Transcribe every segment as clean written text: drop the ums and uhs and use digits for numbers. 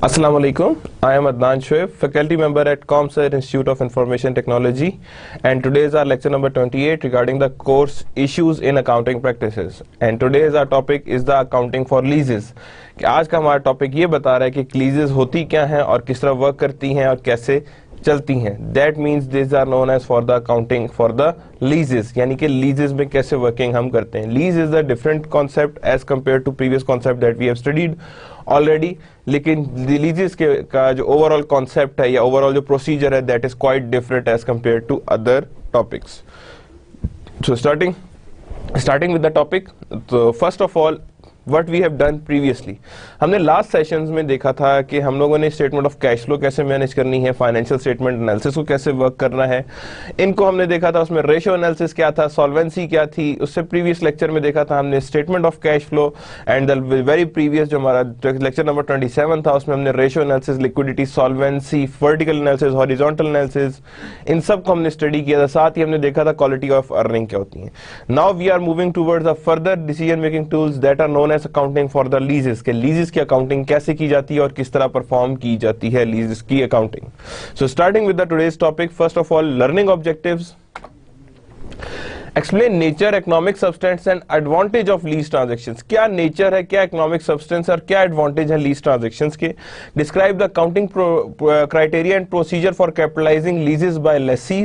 Assalamu alaikum. I am Adnan Shoaib, faculty member at ComSci Institute of Information Technology, and today is our lecture number 28 regarding the course issues in accounting practices. And today's our topic is the accounting for leases. कि आज का हमारा topic ये बता रहा है कि लीजेस होती क्या हैं और किस तरह वर्क करती हैं और कैसे चलती हैं. That means this are known as for the accounting for the leases, यानी कि लीजेस में कैसे वर्किंग हम करते हैं. Lease is the different concept as compare to previous concept that we have studied already. लेकिन लीजेस के का जो ओवरऑल कॉन्सेप्ट है या ओवरऑल जो प्रोसीजर है that is quite different as compare to other topics. So starting with the topic, तो first of all What we have done previously, हमने लास्ट सेशंस में देखा था कि हम लोगों ने स्टेटमेंट ऑफ कैश फ्लो कैसे मैनेज करनी है, फाइनेंशियल स्टेटमेंट एनालिसिस को कैसे वर्क करना है, इनको हमने देखा था. उसमें रेशियो एनालिसिस क्या था, सॉल्वेंसी क्या थी. उससे प्रीवियस लेक्चर में देखा था हमने statement of cash flow, and the very previous जो हमारा लेक्चर नंबर 27 था उसमें हमने ratio analysis, liquidity, solvency, vertical analysis, horizontal analysis, इन सब को हमने स्टडी किया था. साथ ही हमने देखा था क्वालिटी ऑफ अर्निंग क्या होती है. Now we are moving towards a further decision making tools that are known as accounting for the leases. के लीजेस की अकाउंटिंग कैसे की जाती है और किस तरह परफॉर्म की जाती है लीजेस की accounting. So starting with the today's topic, first of all learning objectives. Explain nature, economic substance and advantage of lease transactions. क्या नेचर है, क्या इकोनॉमिक सब्सटेंस और क्या एडवांटेज है लीज ट्रांजैक्शंस के. Describe the accounting criteria and procedure for capitalising leases by lessee.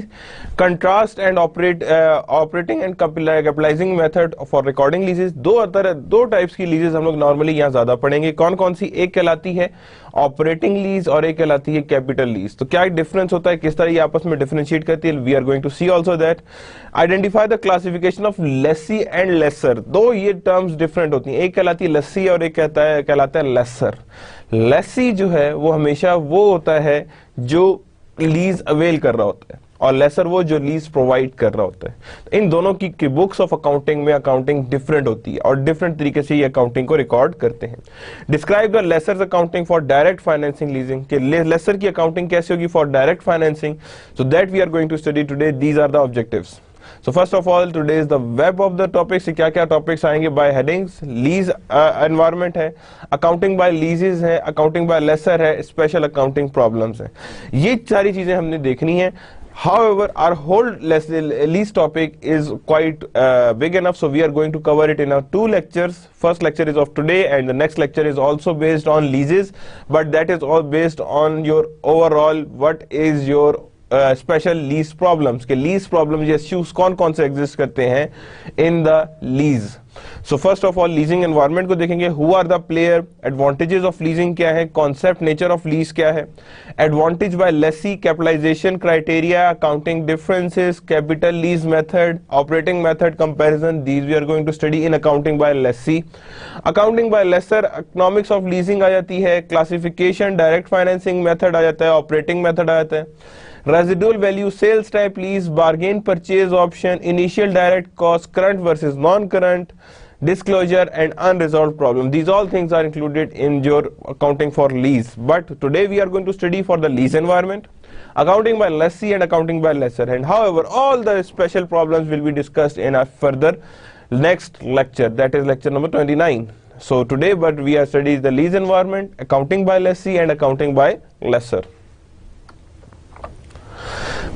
Contrast and operating and capitalising method for recording leases. दो types की लीजेस हम लोग नॉर्मली यहाँ ज्यादा पढ़ेंगे. कौन कौन सी, एक कहलाती है ऑपरेटिंग लीज और एक कहलाती है कैपिटल लीज. तो क्या डिफरेंस होता है, किस तरह ये आपस में डिफरेंशिएट करती है, we are going to see also that. Identify the classification of lessee and lessor. दो ये टर्म्स डिफरेंट होती हैं, एक कहलाती है लेसी और एक कहलाता है लेसर. लेसी जो है वो हमेशा वो होता है जो लीज अवेल कर रहा होता है और लेसर वो जो लीज प्रोवाइड कर रहा होता है. इन दोनों की बुक्स ऑफ अकाउंटिंग में अकाउंटिंग डिफरेंट होती है और डिफरेंट तरीके से ये अकाउंटिंग को रिकॉर्ड करते हैं. Describe the lessor accounting for direct financing leasing. के लेसर की अकाउंटिंग कैसे होगी for direct financing. So that we are going to study today. These are the objectives. So first of all, today is the web of the topics. क्या क्या topics आएंगे bye headings. Lease environment है, accounting bye लीजेस है, accounting by laser है, special accounting problems है. ये सारी चीजें हमने देखनी है. However, our whole lease topic is quite big enough, so we are going to cover it in our two lectures. First lecture is of today, and the next lecture is also based on leases, but that is all based on your overall what is your special lease problems. के lease problem issues कौन कौन से exist करते हैं in the lease. So first of all leasing environment को देखेंगे. Who are the player, advantages of leasing क्या है, कॉन्सेप्ट नेचर ऑफ लीज क्या है, advantage by lessee, capitalisation criteria, accounting differences, capital lease method, operating method comparison. These we are going to study in accounting by lessee. Accounting by lessor, economics of leasing आ जाती है, classification, direct financing method आ जाता है, operating method आ जाता है, residual value, sales type lease, bargain purchase option, initial direct cost, current versus non current, disclosure and unresolved problem. These all things are included in your accounting for lease. But today we are going to study for the lease environment, accounting by lessee and accounting by lessor. And however, all the special problems will be discussed in a further next lecture, that is lecture number 29. So today, but we are studying the lease environment, accounting by lessee and accounting by lessor.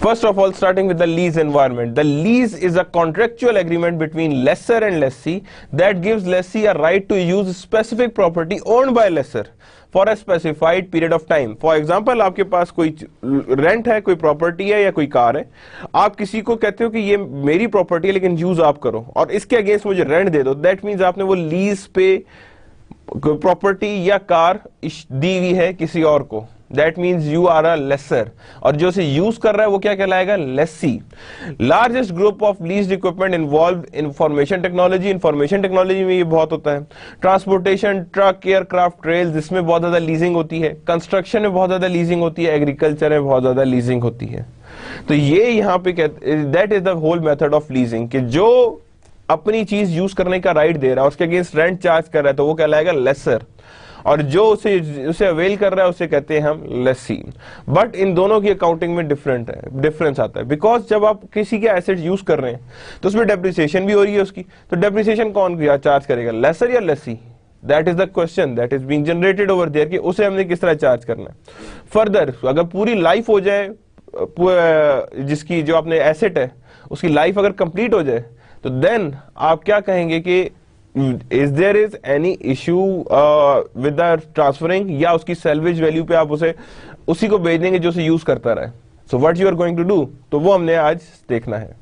First of all, starting with the lease environment. The lease is a contractual agreement between lessor and lessee that gives lessee a right to use specific property owned by lessor for a specified period of time. For example, आपके पास कोई rent है, कोई property है या कोई car है, आप किसी को कहते हो कि ये मेरी प्रॉपर्टी है लेकिन यूज आप करो और इसके अगेंस्ट मुझे रेंट दे दो. दैट मीन्स आपने वो लीज पे प्रॉपर्टी या कार दी हुई है किसी और को. That means you are a lessor. और जो से यूज कर रहा है वो क्या कहलाएगा, lessee. Largest group of leased equipment involve information technology. Information technology में ये बहुत होता है. ट्रांसपोर्टेशन, ट्रक, एयरक्राफ्ट, रेल, जिसमें बहुत ज्यादा लीजिंग होती है. कंस्ट्रक्शन में बहुत ज्यादा लीजिंग होती है. एग्रीकल्चर में बहुत ज्यादा लीजिंग होती है. तो ये यहाँ पे that is the whole method of leasing, कि जो अपनी चीज यूज करने का राइट दे रहा है उसके अगेंस्ट रेंट चार्ज कर रहा है तो वो कहलाएगा लेसर, और जो उसे अवेल कर रहा है उसे कहते हैं हम लेसी. बट इन दोनों की अकाउंटिंग में डिफरेंस आता है. बिकॉज जब आप किसी के एसेट यूज कर रहे हैं तो उसमें डेप्रिसिएशन भी हो रही है उसकी. तो डेप्रिसिएशन कौन चार्ज करेगा, लेसर या lessee? That is the question that is being generated over there कि उसे हमने किस तरह चार्ज करना है। फर्दर अगर पूरी लाइफ हो जाए, जिसकी जो आपने एसेट है उसकी लाइफ अगर कंप्लीट हो जाए, तो देन आप क्या कहेंगे कि is there is any issue with the transferring, या उसकी सैल्वेज वैल्यू पे आप उसे उसी को भेज देंगे जो उसे यूज करता रहे। So what you are going to do, तो वो हमने आज देखना है।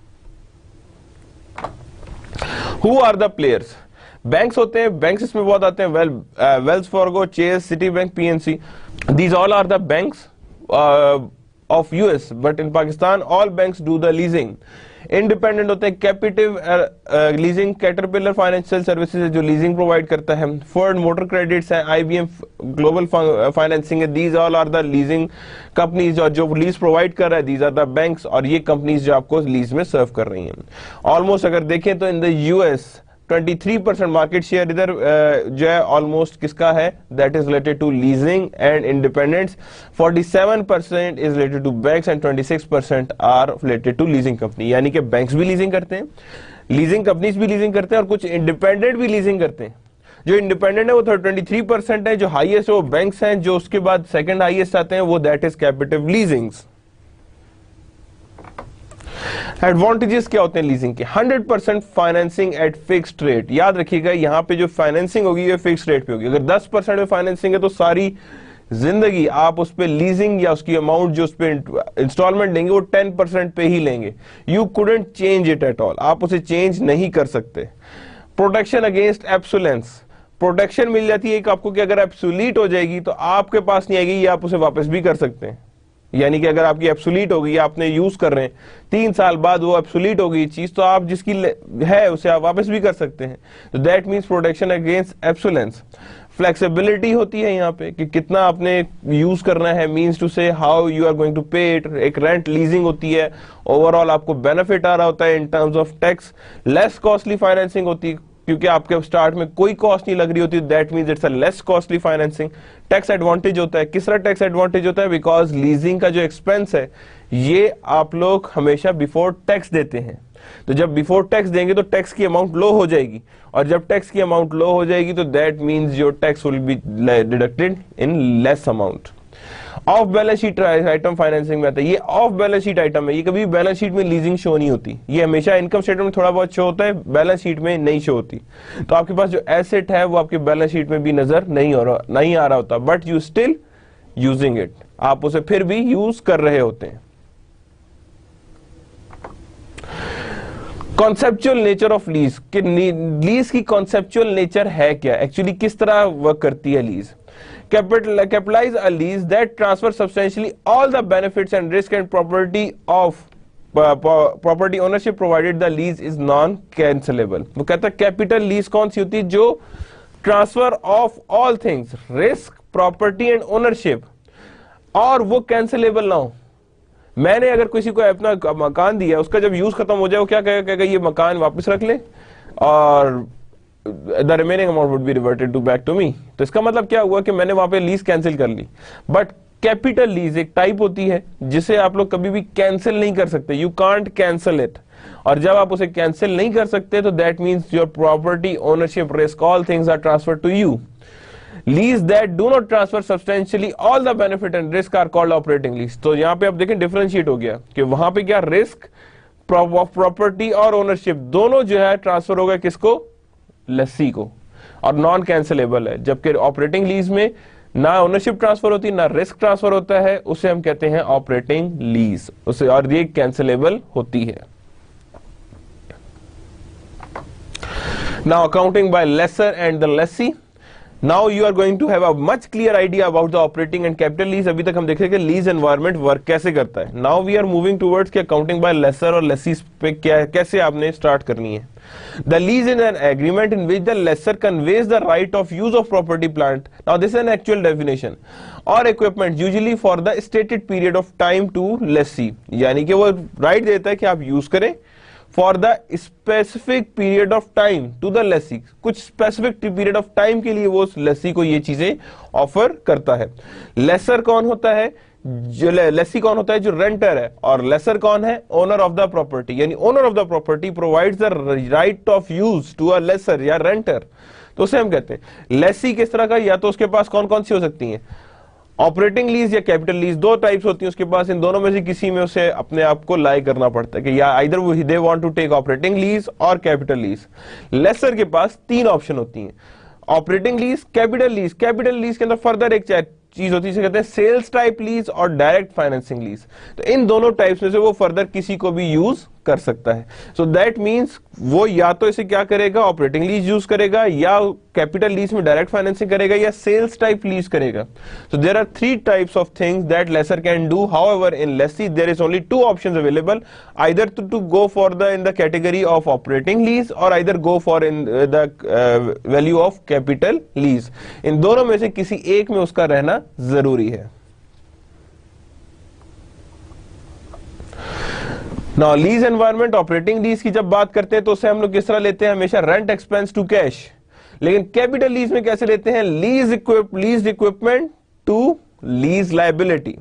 Who are the players? Banks होते हैं, बैंक्स इसमें बहुत आते हैं, Wells Fargo, Chase, Citibank, PNC, these all are the banks of US, but in Pakistan all banks do the leasing. Independent होते हैं, captive leasing, Caterpillar financial services है जो लीजिंग प्रोवाइड करता है, फोर्ड मोटर क्रेडिट्स है, IBM global financing है, these all are the leasing companies, और जो लीज प्रोवाइड कर रहा है दीज आर द बैंक्स, और ये कंपनीज जो आपको लीज में सर्व कर रही हैं। ऑलमोस्ट अगर देखें तो in the US 23% market share इधर जो है ऑलमोस्ट किसका है, that is related to leasing and independents, 47% is related to banks and 26% are related to leasing company. यानी कि बैंक्स भी लीजिंग करते हैं, लीजिंग कंपनीज भी लीजिंग करते हैं, और कुछ इंडिपेंडेंट भी लीजिंग करते हैं। जो इंडिपेंडेंट है वो 23% है, जो हाईएस्ट है वो बैंक्स हैं, जो उसके बाद सेकंड हाईएस्ट आते हैं वो दैट इज कैपिटिव लीजिंग्स। एडवांटेजेस क्या होते हैं लीजिंग के? 100% फाइनेंसिंग एट फिक्स्ड रेट। याद रखिएगा यहाँ पे जो फाइनेंसिंग होगी ये फिक्स्ड रेट पे होगी। अगर 10% में फाइनेंसिंग है तो सारी जिंदगी आप उस पे लीजिंग या उसकी अमाउंट जो उस पे इंस्टॉलमेंट लेंगे वो 10% पे ही लेंगे। You couldn't change it at all, आप उसे चेंज नहीं कर सकते। प्रोटेक्शन अगेंस्ट एब्सोलेंस, प्रोटेक्शन मिल जाती है आपको कि अगर एब्सोलीट हो जाएगी तो आपके पास नहीं आएगी, ये आप उसे वापस भी कर सकते हैं। यानी कि अगर आपकी एब्सोलीट हो गई, आपने यूज कर रहे हैं, 3 साल बाद वो एब्सोलीट हो गई चीज, तो आप जिसकी है उसे आप वापस भी कर सकते हैं। तो that means protection against obsolescence. Flexibility होती है यहाँ पे कि कितना आपने यूज करना है, means to say how you are going to pay it. एक रेंट लीजिंग होती है, ओवरऑल आपको बेनिफिट आ रहा होता है in terms of tax. Less costly financing होती है क्योंकि आपके स्टार्ट में कोई कॉस्ट नहीं लग रही होती, that means it's a less costly financing. Tax advantage होता है, किस तरह टैक्स एडवांटेज होता है? बिकॉज लीजिंग का जो एक्सपेंस है ये आप लोग हमेशा बिफोर टैक्स देते हैं, तो जब बिफोर टैक्स देंगे तो टैक्स की अमाउंट लो हो जाएगी, और जब टैक्स की अमाउंट लो हो जाएगी तो that means your tax will be deducted in less amount. Of balance sheet item financing में आता है, ये ऑफ बैलेंस शीट आइटम है, ये कभी बैलेंस शीट में लीजिंग शो नहीं होती, ये हमेशा इनकम स्टेटमेंट में थोड़ा बहुत शो होता है, बैलेंस शीट में नहीं शो होती। तो आपके पास जो एसेट है वो आपके बैलेंस शीट में भी नजर नहीं आ रहा होता, but you still using it, आप उसे फिर भी यूज कर रहे होते हैं। कॉन्सेप्चुअल नेचर ऑफ लीज, कि लीज की कॉन्सेप्चुअल नेचर है क्या, एक्चुअली किस तरह वर्क करती है lease? Capitalize a lease that transfers substantially all the benefits and risk and property of property ownership provided the lease is non-cancelable। वो कहता है कैपिटल लीज कौन सी होती है? जो transfer of all things, risk, property and ownership, और वो कैंसिलेबल ना हो। मैंने अगर किसी को अपना मकान दिया, उसका जब यूज खत्म हो जाए वो क्या कहेगा? ये मकान वापस रख ले और the remaining amount would be reverted to back to me। तो इसका मतलब क्या हुआ कि मैंने वहां पे लीज कैंसिल कर ली। बट कैपिटल लीज एक टाइप होती है जिसे आप लोग कभी भी कैंसिल नहीं कर सकते, यू कांट कैंसिल इट, और जब आप उसे कैंसिल नहीं कर सकते तो that means your property ownership risk all things are transferred to you. Lease that do not transfer substantially all the benefit and risk are called operating lease. तो यहाँ पे आप देखें डिफरेंशिएट हो गया कि वहां पे क्या रिस्क ऑफ प्रॉपर्टी और ओनरशिप दोनों जो है ट्रांसफर हो गया किसको? लस्सी को, और नॉन कैंसिलेबल है। जबकि ऑपरेटिंग लीज में ना ओनरशिप ट्रांसफर होती ना रिस्क ट्रांसफर होता है, उसे हम कहते हैं ऑपरेटिंग लीज, उसे और ये कैंसिलेबल होती है। Now accounting by lessor and the lessee. Now you are going to have a much clear idea about the operating and capital lease। अभी तक हम देख रहे हैं कि लीज एनवायरमेंट वर्क कैसे करता है। Now we are moving towards कि अकाउंटिंग बाय लेसर और लेसीज पे क्या कैसे आपने स्टार्ट करनी है। The lease is an agreement in which the lessor conveys the right of use of property, plant, now this is an actual definition, or equipment usually for the stated period of time to lessee। यानी कि वो right देता है कि आप use करें for the specific period of time to the lessee, कुछ specific period of time के लिए वो लेसी को ये चीजें ऑफर करता है। लेसर कौन होता है? जो लेसी कौन होता है? जो रेंटर है। और लेसर कौन है? ओनर ऑफ द प्रॉपर्टी, यानी owner of the property provides the right of use to a lessor या रेंटर तो उसे हम कहते हैं लेसी। किस तरह का, या तो उसके पास कौन कौन सी हो सकती हैं, ऑपरेटिंग लीज या कैपिटल लीज, दो टाइप्स होती हैं उसके पास। इन दोनों में से किसी में उसे अपने आप को लाई करना पड़ता है कि या आइदर वो they want to take operating lease और कैपिटल लीज। लेसर के पास तीन ऑप्शन होती हैं, operating lease, capital lease. Capital lease के अंदर फर्दर एक चीज होती है जिसे कहते हैं सेल्स टाइप लीज और डायरेक्ट फाइनेंसिंग लीज। तो इन दोनों टाइप्स में से वो फर्दर किसी को भी यूज कर सकता है। सो दैट मींस वो या तो इसे क्या करेगा, ऑपरेटिंग लीज यूज करेगा, या कैपिटल लीज में डायरेक्ट फाइनेंसिंग करेगा, या सेल्स टाइप लीज करेगा। So there are three types of things that lessor can do. However in lessee there is only two options available, either to go for the in the category of operating lease और either go for in the value of capital lease. इन दोनों में से किसी एक में उसका रहना जरूरी है। Now lease environment, operating lease की जब बात करते हैं तो उसे हम लोग किस तरह लेते हैं, हमेशा रेंट एक्सपेंस टू कैश। लेकिन कैपिटल लीज में कैसे लेते हैं, lease equipment to lease liability.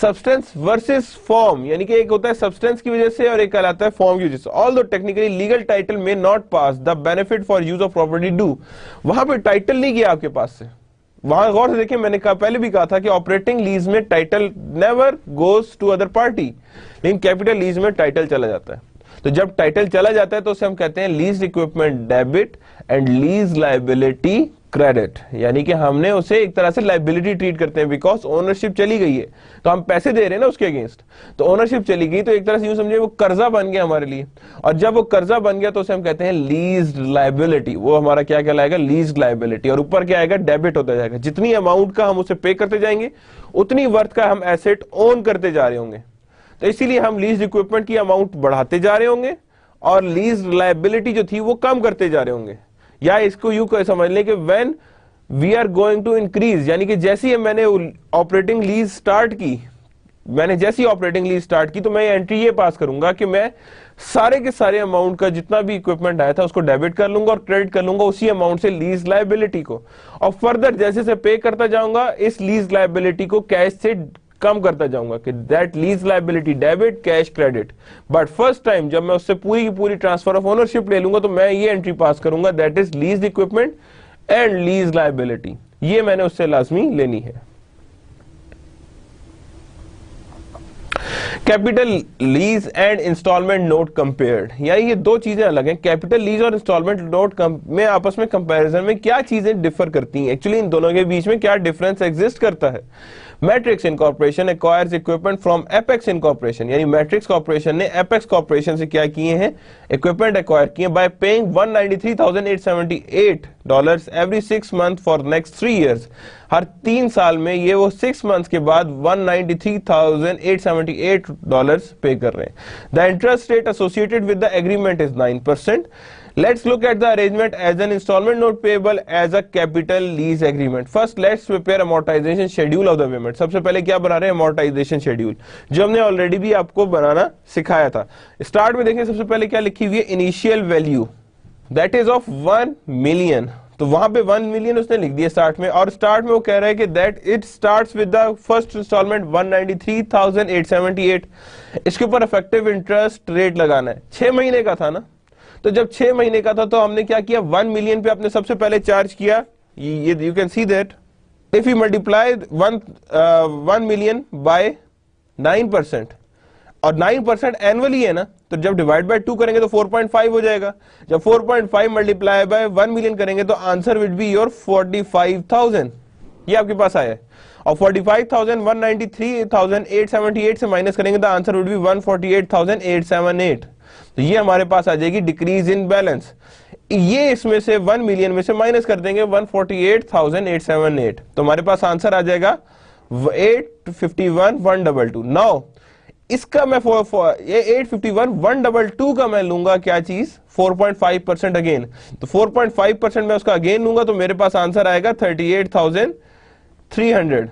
Substance versus form, यानी कि एक होता है सब्सटेंस की वजह से और एक कहलाता है फॉर्म की वजह से। ऑल्दो टेक्निकली लीगल टाइटल में not pass the benefit for use of property do. वहां पे टाइटल नहीं किया आपके पास से, वहां गौर से देखिए, मैंने पहले भी कहा था कि ऑपरेटिंग लीज में title never goes to other party, लेकिन कैपिटल लीज में टाइटल चला जाता है। तो जब टाइटल चला जाता है तो उसे हम कहते हैं lease equipment debit and lease liability credit, यानी कि हमने उसे एक तरह से लायबिलिटी ट्रीट करते हैं, बिकॉज ओनरशिप चली गई है तो हम पैसे दे रहे हैं ना उसके अगेंस्ट। तो ओनरशिप चली गई तो एक तरह से यूं समझिए वो कर्जा बन गया हमारे लिए, और जब वो कर्जा बन गया तो उसे हम कहते हैं लीज लायबिलिटी। वो हमारा क्या कहलाएगा, लीज लायबिलिटी। और ऊपर क्या आएगा, डेबिट होता जाएगा। जितनी अमाउंट का हम उसे पे करते जाएंगे उतनी वर्थ का हम एसेट ओन करते जा रहे होंगे। तो इसीलिए हम लीज इक्विपमेंट की अमाउंट बढ़ाते जा रहे होंगे और लीज लायबिलिटी जो थी वो कम करते जा रहे होंगे। या इसको यूं समझ लें कि when we are going to increase, यानी कि जैसे ही मैंने ऑपरेटिंग लीज स्टार्ट की, तो मैं एंट्री ये पास करूंगा कि मैं सारे के सारे अमाउंट का जितना भी इक्विपमेंट आया था उसको डेबिट कर लूंगा और क्रेडिट कर लूंगा उसी अमाउंट से लीज लायबिलिटी को। और फर्दर जैसे से पे करता जाऊंगा इस लीज लायबिलिटी को कैश से कम करता जाऊंगा कि that lease liability debit cash credit. But first time जब मैं उससे पूरी की पूरी ट्रांसफर ऑफ ओनरशिप ले लूंगा तो मैं ये एंट्री पास करूंगा, that is lease equipment and lease liability. ये मैंने उससे लाजमी लेनी है। Capital lease and installment note compared, यानी ये दो चीजें अलग हैं। कैपिटल लीज और इंस्टॉलमेंट नोट में आपस में कंपैरिजन में क्या चीजें डिफर करती हैं, एक्चुअली इन दोनों के बीच में क्या डिफरेंस एग्जिस्ट करता है। Matrix incorporation acquires equipment from apex incorporation, यानी मैट्रिक्स कॉर्पोरेशन ने एपेक्स कॉर्पोरेशन से क्या किए हैं, इक्विपमेंट एक्वायर किए bye paying $193,878 every 6 month for next 3 years। हर 3 साल में ये वो 6 मंथ्स के बाद $193,878 पे कर रहे हैं। The interest rate associated with the agreement is 9%। Let's look at the arrangement as an installment note payable as a capital lease agreement. First, let's prepare amortization schedule of the payment. सबसे पहले क्या बना रहे हैं, amortization schedule, जो हमने already भी आपको बनाना सिखाया था। स्टार्ट में देखिए सबसे पहले क्या लिखी हुई है, initial value that is of 1 million। तो वहां पे 1 million उसने लिख दिया स्टार्ट में, और स्टार्ट में वो कह रहा है कि that it starts with the first installment 193,878। इसके ऊपर इफेक्टिव इंटरेस्ट रेट लगाना है। 6 महीने का था ना, तो जब 6 महीने का था तो हमने क्या किया, 1 million पे अपने सबसे पहले चार्ज किया। You can see that if you multiply 1 million by 9%, और 9% एनुअली है ना, तो जब डिवाइड बाय 2 करेंगे तो 4.5 हो जाएगा। जब 4.5 मल्टीप्लाई बाय 1 million करेंगे तो आंसर विल बी योर 45,000। ये आपके पास आया है, और 45,000 193,878 से माइनस करेंगे तो आंसर विल बी 148,878। तो ये हमारे पास आ जाएगी डिक्रीज इन बैलेंस। ये इसमें से 1 million में से माइनस कर देंगे 148,878, तो हमारे पास आंसर आ जाएगा 851,122। नाउ इसका मैं ये 851,122 का मैं लूंगा क्या चीज, 4.5% अगेन। तो 4.5% में उसका अगेन लूंगा तो मेरे पास आंसर आएगा 38,300।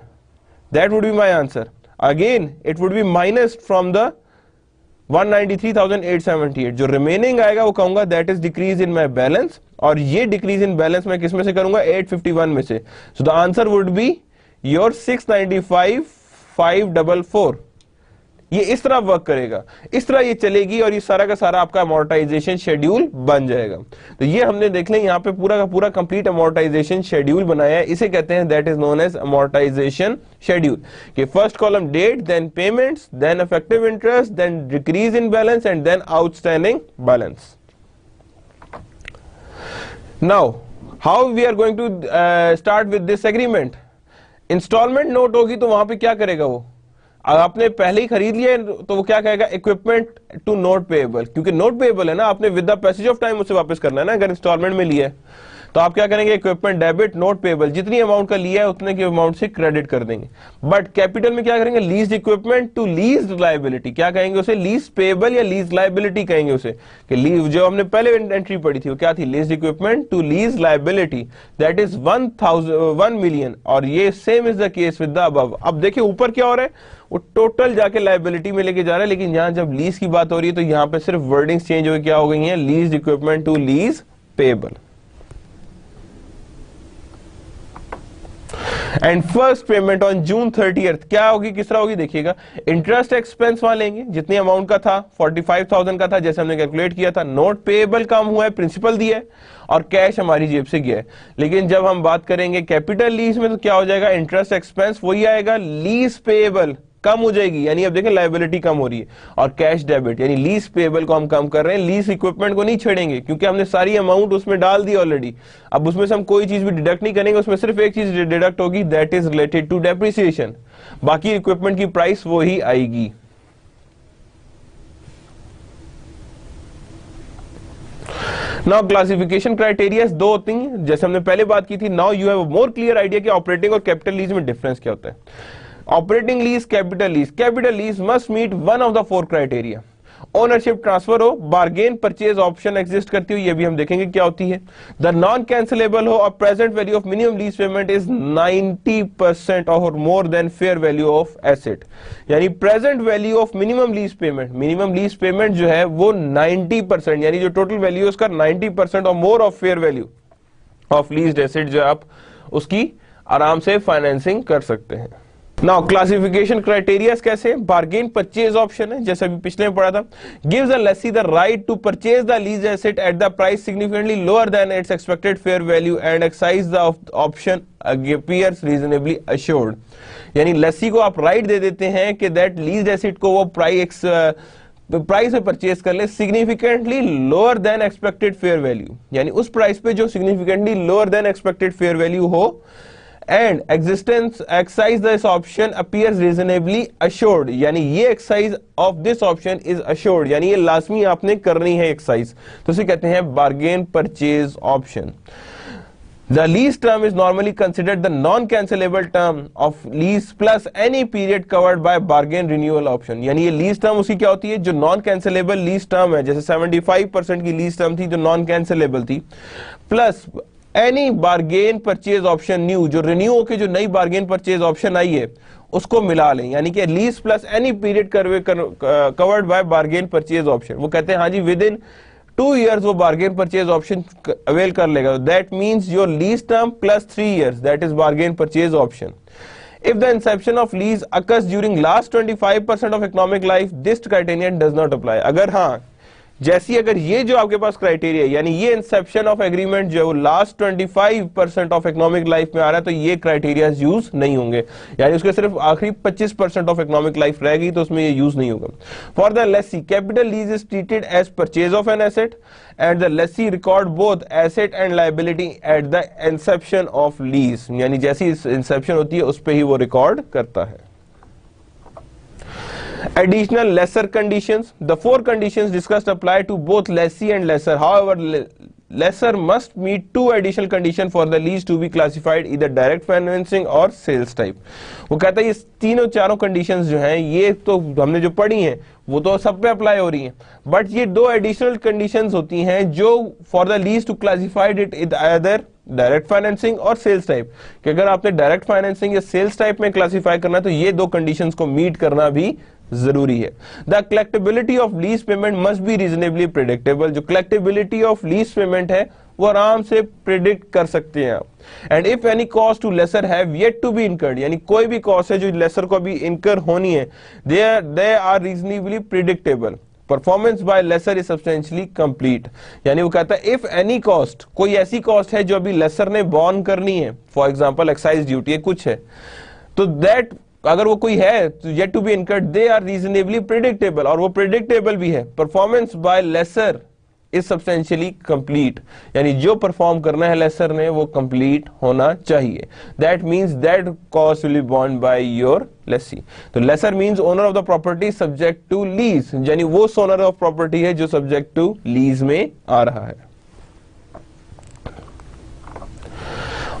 That would be my answer. Again it would B minus from the 193,878। जो रिमेनिंग आएगा वो कहूंगा that is decrease in my balance, और ये डिक्रीज इन बैलेंस मैं किस में से करूंगा, 851 में से। So the answer would be your 695,544। ये इस तरह वर्क करेगा, इस तरह ये चलेगी और ये सारा का सारा आपका अमोर्टाइजेशन शेड्यूल बन जाएगा। तो ये हमने देख लें यहाँ पे पूरा का पूरा कंप्लीट अमोर्टाइजेशन शेड्यूल बनाया है, इसे कहते हैं that is known as amortization schedule. कि first column date, then payments, then effective interest, then decrease in balance and then outstanding balance. Now how we are going to start with this agreement. Installment note होगी तो वहां पे क्या करेगा वो, आपने पहले ही खरीद लिया तो वो क्या कहेगा, इक्विपमेंट टू नोट पेएबल, क्योंकि नोट पेएबल है ना, आपने with the passage of time उसे वापस करना है ना। अगर इंस्टॉलमेंट में लिया है तो आप क्या करेंगे, इक्विपमेंट डेबिट नोट पेएबल, जितनी अमाउंट का लिया है उतने के अमाउंट से क्रेडिट कर देंगे। बट कैपिटल में क्या करेंगे, lease equipment to lease liability, क्या कहेंगे उसे, लीज पेएबल या लीज लायबिलिटी कहेंगे उसे। कि लीज जो हमने पहले एंट्री पढ़ी थी वो क्या थी, lease equipment to lease liability, that is 1 million. और ये same is the case with the above. अब देखिए ऊपर क्या हो रहा है, वो टोटल जाके लायबिलिटी में लेके जा रहा है, लेकिन यहां जब लीज की बात हो रही है तो यहां पे सिर्फ वर्डिंग्स चेंज हो क्या हो गई हैं, lease equipment to lease payable. And first payment on June 30th क्या होगी, किस तरह होगी देखिएगा, इंटरेस्ट एक्सपेंस वहां लेंगे जितनी अमाउंट का था, 45,000 का था जैसे हमने कैलकुलेट किया था, नोट पेएबल कम हुआ है, प्रिंसिपल दिया है और कैश हमारी जेब से गया है। लेकिन जब हम बात करेंगे कैपिटल लीज में तो क्या हो जाएगा, इंटरेस्ट एक्सपेंस वही आएगा, लीज पेएबल कम हो जाएगी, यानी अब देखें लायबिलिटी कम हो रही है, और कैश डेबिट यानी लीज पेएबल को हम कम कर रहे हैं, लीज इक्विपमेंट को नहीं छेड़ेंगे क्योंकि हमने सारी अमाउंट उसमें डाल दी ऑलरेडी। अब उसमें से हम कोई चीज भी डिडक्ट नहीं करेंगे, उसमें सिर्फ एक चीज डिडक्ट होगी, that is related to depreciation, बाकी इक्विपमेंट की प्राइस वो ही आएगी। नाउ क्लासिफिकेशन क्राइटेरिया दो होती हैं जैसे हमने पहले बात की थी। Now you have more clear idea कि ऑपरेटिंग और कैपिटल लीज में डिफरेंस क्या होता है। Operating lease, capital lease must meet one of the 4 criteria. Ownership transfer हो, बार्गेन परचेज ऑप्शन एग्जिस्ट करती हो, ये भी हम देखेंगे क्या होती है। द नॉन कैंसिलेबल हो और present value of minimum lease payment is 90% और more than fair value of asset, यानी present value of minimum lease payment जो है वो 90%, यानी जो टोटल वैल्यू है उसका 90% और more of fair value of leased asset जो आप उसकी आराम से फाइनेंसिंग कर सकते हैं। नाउ क्लासिफिकेशन क्राइटेरिया कैसे, बार्गेन परचेज ऑप्शन है जैसे अभी पिछले में पढ़ा था, gives the lessee the right to purchase the lease asset at the price significantly lower than its expected fair value and exercise the option appears reasonably assured, यानी lessee को आप राइट दे देते हैं कि दैट लीज एसेट को वो price पे purchase कर ले significantly lower than expected fair value, यानी उस प्राइस पे जो significantly lower than expected fair value हो, and existence exercise this option appears reasonably assured, यानी ये exercise of this option is assured, यानी ये लाजमी आपने करनी है एक्साइज, तो इसे कहते हैं bargain purchase option. The lease term is normally considered the non-cancelable term of lease plus any period covered by bargain renewal option, यानी ये लीज टर्म उसकी क्या होती है, जो नॉन कैंसिलेबल लीज टर्म है, जैसे 75% की लीज टर्म थी जो नॉन कैंसिलेबल थी, plus any bargain purchase option new, जो रिन्यू होकर जो नई बार्गेन परचेज ऑप्शन आई है उसको मिला लें, यानी कि lease plus any period covered by bargain purchase option. वो कहते हैं हाँ जी विद इन 2 years वो बार्गेन परचेज ऑप्शन अवेल कर लेगा, that means your lease term plus 3 years, that is bargain purchase option. If the inception of lease occurs during last 25% of economic life, this criterion does not apply। अगर हाँ जैसी अगर ये जो आपके पास criteria यानी ये इंसेप्शन ऑफ एग्रीमेंट जो लास्ट 25% ऑफ इकोनॉमिक लाइफ में आ रहा है तो ये क्राइटेरिया यूज नहीं होंगे, यानी उसके सिर्फ आखिरी 25% ऑफ इकोनॉमिक लाइफ रहेगी तो उसमें ये यूज नहीं होगा। For the lessee capital lease is treated as purchase of an asset and the lessee record both asset and liability at the inception of lease, यानी जैसी इंसेप्शन होती है उस पर ही वो रिकॉर्ड करता है। Additional lesser conditions, the 4 conditions discussed apply to both lessee and lessor, however lessor must meet 2 additional conditions for the lease to be classified either direct financing or sales type। वो कहता है ये तीनों चारों conditions जो हैं ये तो हमने जो पढ़ी हैं वो तो सब पे अप्लाई हो रही हैं, बट ये 2 एडिशनल कंडीशंस होती हैं जो for the lease to classified it इधर डायरेक्ट फाइनेंसिंग और सेल्स टाइप, कि अगर आपने डायरेक्ट फाइनेंसिंग या सेल्स टाइप में क्लासिफाई करना है तो ये 2 कंडीशंस को मीट करना भी जरूरी है। The collectability of lease payment must be reasonably predictable, जो कलेक्टेबिलिटी ऑफ लीज पेमेंट है वो आराम से प्रिडिक्ट कर सकते हैं आप। And if any cost to lessor have yet to be incurred, यानी कोई भी कॉस्ट है जो लेसर को अभी इनकर होनी है, they are reasonably predictable, performance by lessor is substantially complete. यानी वो कहता है इफ एनी कॉस्ट, कोई ऐसी कॉस्ट है जो अभी लेसर ने बॉर्न करनी है, फॉर एग्जांपल एक्साइज ड्यूटी है कुछ है, तो दैट अगर वो कोई है yet to be incurred, they are reasonably predictable, और वो प्रिडिक्टेबल भी है। Performance by lessor is substantially complete, यानी जो परफॉर्म करना है लेसर ने वो कंप्लीट होना चाहिए। That means that cost will be borne by your lessee. तो lessor means owner of the property subject to lease, यानी वो ओनर ऑफ प्रॉपर्टी है जो सब्जेक्ट टू लीज में आ रहा है।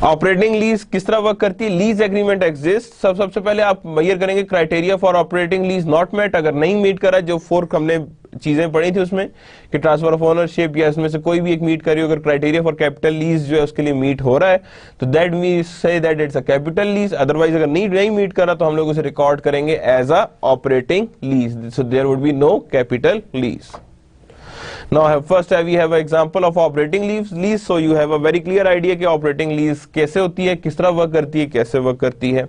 ऑपरेटिंग लीज किस तरह वर्क करती है? लीज एग्रीमेंट एग्जिस्ट, सबसे पहले आप मेजर करेंगे criteria for operating lease not met, अगर नहीं मीट करा, जो 4 हमने चीजें पढ़ी थी उसमें कि ट्रांसफर ऑफ ओनरशिप या इसमें से कोई भी एक मीट करी, अगर क्राइटेरिया फॉर कैपिटल लीज जो है उसके लिए मीट हो रहा है तो that we say that it's a capital lease. Otherwise अगर नहीं मीट करा तो हम लोग उसे रिकॉर्ड करेंगे as a operating lease, so there would be no capital lease. Now first we have an example of operating lease, so you have a very clear idea कि operating lease कैसे होती है, किस तरह वर्क करती है, कैसे वर्क करती है।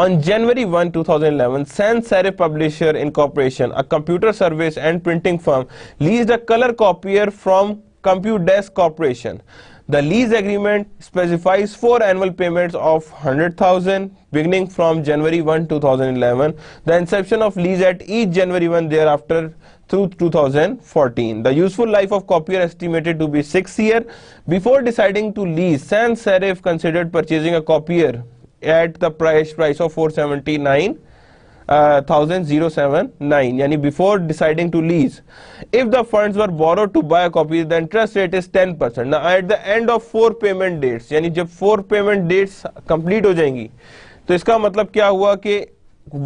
On January 1, 2011, Sans Serif Publisher Incorporation, a computer service and printing firm, leased a color copier from Compudesk Corporation. The lease agreement specifies 4 annual payments of 100,000 beginning from January 1, 2011. The inception of lease at each January 1 thereafter through 2014. The useful life of copier estimated to be 6 years. Before deciding to lease, Sans Serif considered purchasing a copier at the price of 479,079, यानी before deciding to lease. If the funds were borrowed to buy a copy, the interest rate is 10%. Now at the end of 4 payment dates, यानी जब 4 payment dates complete हो जाएंगी तो इसका मतलब क्या हुआ कि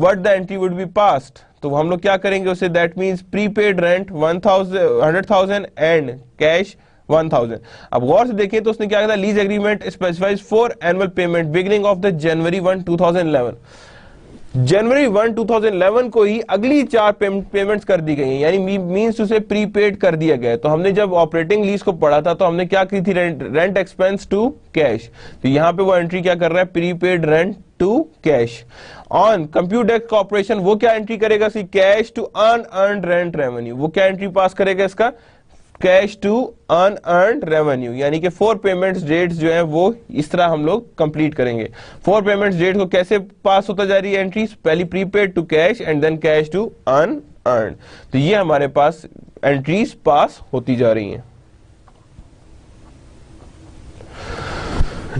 what the entry would be passed, तो हम लोग क्या करेंगे उसे, that means prepaid rent 100,000 and cash 1000। अब गौर से देखें तो उसने क्या कहा, lease agreement specifies 4 annual payment beginning of the January 1, 2011। जनवरी 1, 2011 को ही अगली 4 पेमेंट्स कर दी गई हैं, यानी मींस उसे प्रीपेड कर दिया गया। तो हमने जब ऑपरेटिंग लीज को पढ़ा था तो हमने क्या की थी, रेंट एक्सपेंस टू कैश, तो यहाँ पे वो एंट्री क्या कर रहा है, prepaid rent to cash. On Compudesk corporation वो क्या एंट्री करेगा, cash to unearned rent revenue, वो क्या एंट्री पास करेगा इसका, कैश टू अनअर्न्ड रेवेन्यू, यानी कि 4 पेमेंट्स डेट्स जो है वो इस तरह हम लोग कंप्लीट करेंगे। 4 पेमेंट्स डेट को कैसे पास होता जा रही है एंट्रीज, पहली prepaid to cash and then cash to unearned, तो ये हमारे पास एंट्रीज पास होती जा रही हैं।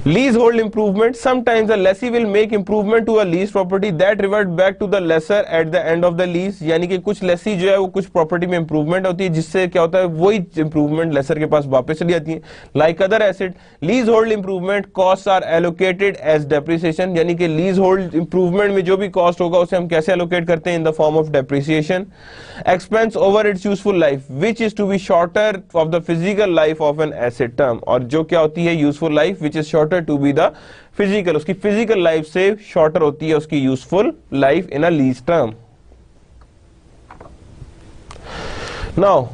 Leasehold improvement. Sometimes the lessee will make improvement to a leased property that revert back to the lessor at the end of the lease. यानी कि कुछ लेसी जो है वो कुछ प्रॉपर्टी में इंप्रूवमेंट होती है जिससे क्या होता है वही इंप्रूवमेंट लेसर के पास वापस चली जाती है। Like other asset, leasehold improvement cost are allocated as depreciation, यानी कि लीज होल्ड इंप्रूवमेंट में जो भी कॉस्ट होगा उसे हम कैसे एलोकेट करते हैं, in the form of depreciation. Expense over its useful life which is to be shorter of the physical life of an asset term, और जो क्या होती है useful life which is shorter to be the physical, उसकी physical life से shorter होती है उसकी useful life in a lease term. Now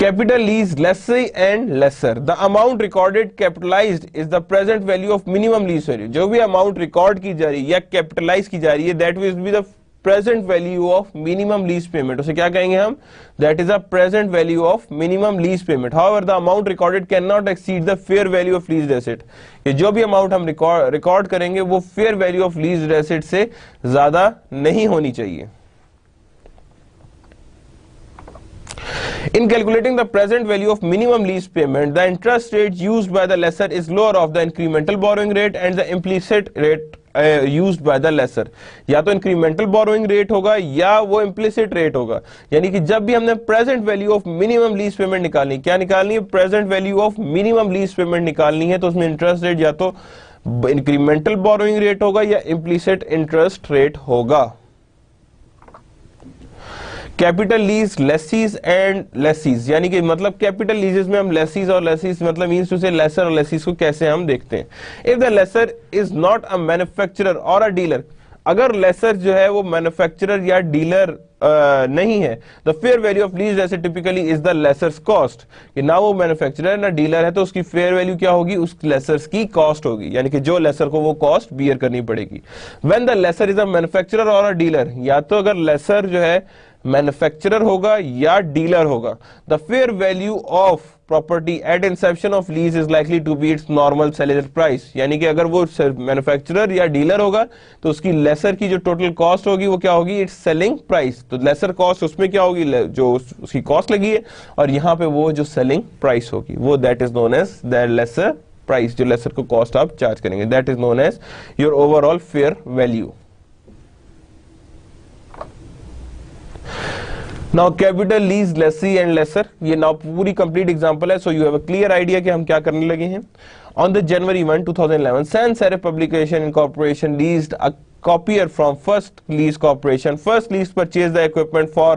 capital lease lessee and lessor, the amount recorded capitalized is the present value of minimum lease value, जो भी amount record की जा रही है या कैपिटलाइज की जा रही है that will be the present value of minimum lease payment, उसे क्या कहेंगे हम, that is a present value of minimum lease payment. However, the amount recorded cannot exceed the fair value of leased asset. ये जो भी amount हम record करेंगे वो fair value of leased asset से ज्यादा नहीं होनी चाहिए। In calculating the present value of minimum lease payment, the interest rate used by the lessor is lower of the incremental borrowing rate and the implicit rate used by the lessor. या तो incremental borrowing rate होगा या वो implicit rate होगा, यानी कि जब भी हमने present value of minimum lease payment निकालनी, क्या निकालनी है, present value of minimum lease payment निकालनी है, तो उसमें इंटरेस्ट रेट या तो इंक्रीमेंटल बोरोइंग रेट होगा या इम्प्लिसिट इंटरेस्ट रेट होगा। Capital lease lessee's and lessee's, यानी कि मतलब कैपिटल लीजेस में हम लेसीज और लेसीज मतलब मींस टू से लेसर और लेसीज को कैसे हम देखते हैं। If the lessor is not a manufacturer और अ डीलर, अगर लेसर जो है वो मैन्युफैक्चरर या डीलर नहीं है, the fair value of lease asset typically is the lessors cost, कि ना वो मैन्युफैक्चरर ना डीलर है तो उसकी फेयर वैल्यू क्या होगी, उस लेसर्स की कॉस्ट होगी, यानी कि जो लेसर को वो कॉस्ट बियर करनी पड़ेगी। When the lessor is a manufacturer और अ डीलर, या तो अगर लेसर जो है मैन्युफैक्चरर होगा या डीलर होगा, the fair value of property at inception of lease is likely to be its normal seller price, यानी कि अगर वो मैन्युफैक्चरर या डीलर होगा तो उसकी लेसर की जो टोटल कॉस्ट होगी वो क्या होगी, इट्स सेलिंग प्राइस। तो लेसर कॉस्ट उसमें क्या होगी, जो उसकी कॉस्ट लगी है, और यहाँ पे वो जो सेलिंग प्राइस होगी वो that is known as the lessor price, जो लेसर को कॉस्ट आप चार्ज करेंगे, that is known as your overall fair value. Now capital lease lessee and lessor, ये now पूरी complete example है, so you have a clear idea कि हम क्या करने लगे हैं। On the January 1, 2011, Sans Serif Publication Incorporation leased a copier from First Lease Corporation. First Lease purchased the equipment for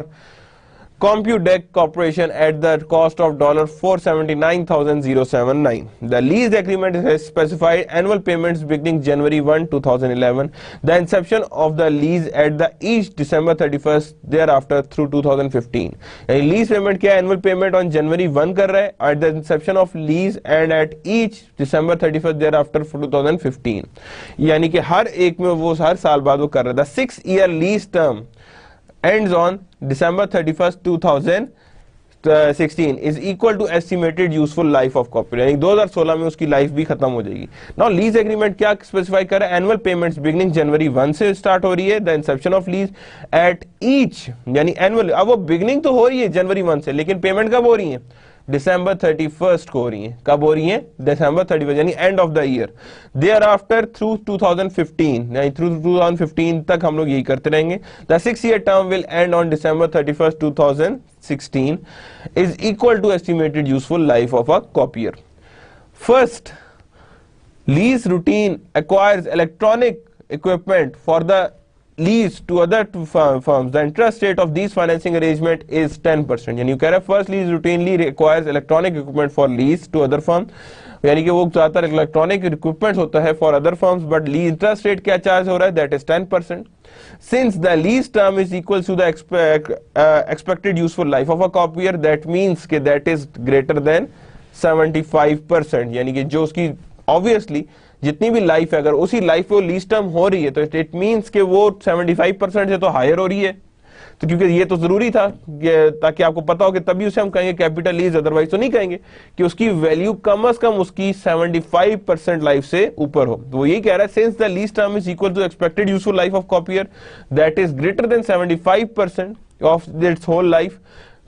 Computec Corporation at the cost of $479,079. The lease agreement has specified annual payments beginning January 1, 2011. The inception of the lease at the each December 31st thereafter through 2015. यानी lease payment क्या, annual payment on January 1 कर रहा है at the inception of lease and at each December 31st thereafter for 2015. यानी कि हर एक में वो हर साल बाद वो कर रहा है। The 6-year lease term ends on December 31st 2016 is equal to estimated useful life of copyright, यानी 2016 में उसकी लाइफ भी खत्म हो जाएगी। नाउ लीज एग्रीमेंट क्या स्पेसिफाई कर रहा है, एनुअल पेमेंट्स बिगिनिंग जनवरी 1 से स्टार्ट हो रही है, the inception of lease at each, यानी एनुअल, अब वो बिगिनिंग तो हो रही है जनवरी 1 से, लेकिन पेमेंट कब हो रही है, December 31st को हो रही है। कब हो रही है, December 31st, यानी end of the year. Thereafter through 2015, यानी थ्रू 2015 तक हम लोग यही करते रहेंगे। The 6-year term will end on December 31st 2016 is equal to estimated useful life of a copier. First lease routine acquires electronic equipment for the lease to other firms. The interest rate of these financing arrangement is 10%. यानी कह रहा है first lease routinely requires electronic equipment for lease to other firms, यानी कि वो ज्यादातर electronic equipment होता है for other firms, but lease interest rate क्या चार्ज हो रहा है, that is 10%. Since the lease term is equal to the expected useful life of a copier, that means कि that is greater than 75%, यानी कि जो उसकी obviously जितनी भी लाइफ है, अगर उसी लाइफ पे वो लीज टर्म हो रही है तो इट मींस कि वो 75% से तो हायर हो रही है। तो क्योंकि ये तो जरूरी था ताकि आपको पता हो कि तभी उसे हम कहेंगे कैपिटल लीज, अदरवाइज तो नहीं कहेंगे कि उसकी वैल्यू कम से कम उसकी 75% लाइफ से ऊपर हो। तो वो यही कह रहा है, since the lease term is equal to expected useful life of copier that is greater than 75% of its whole life,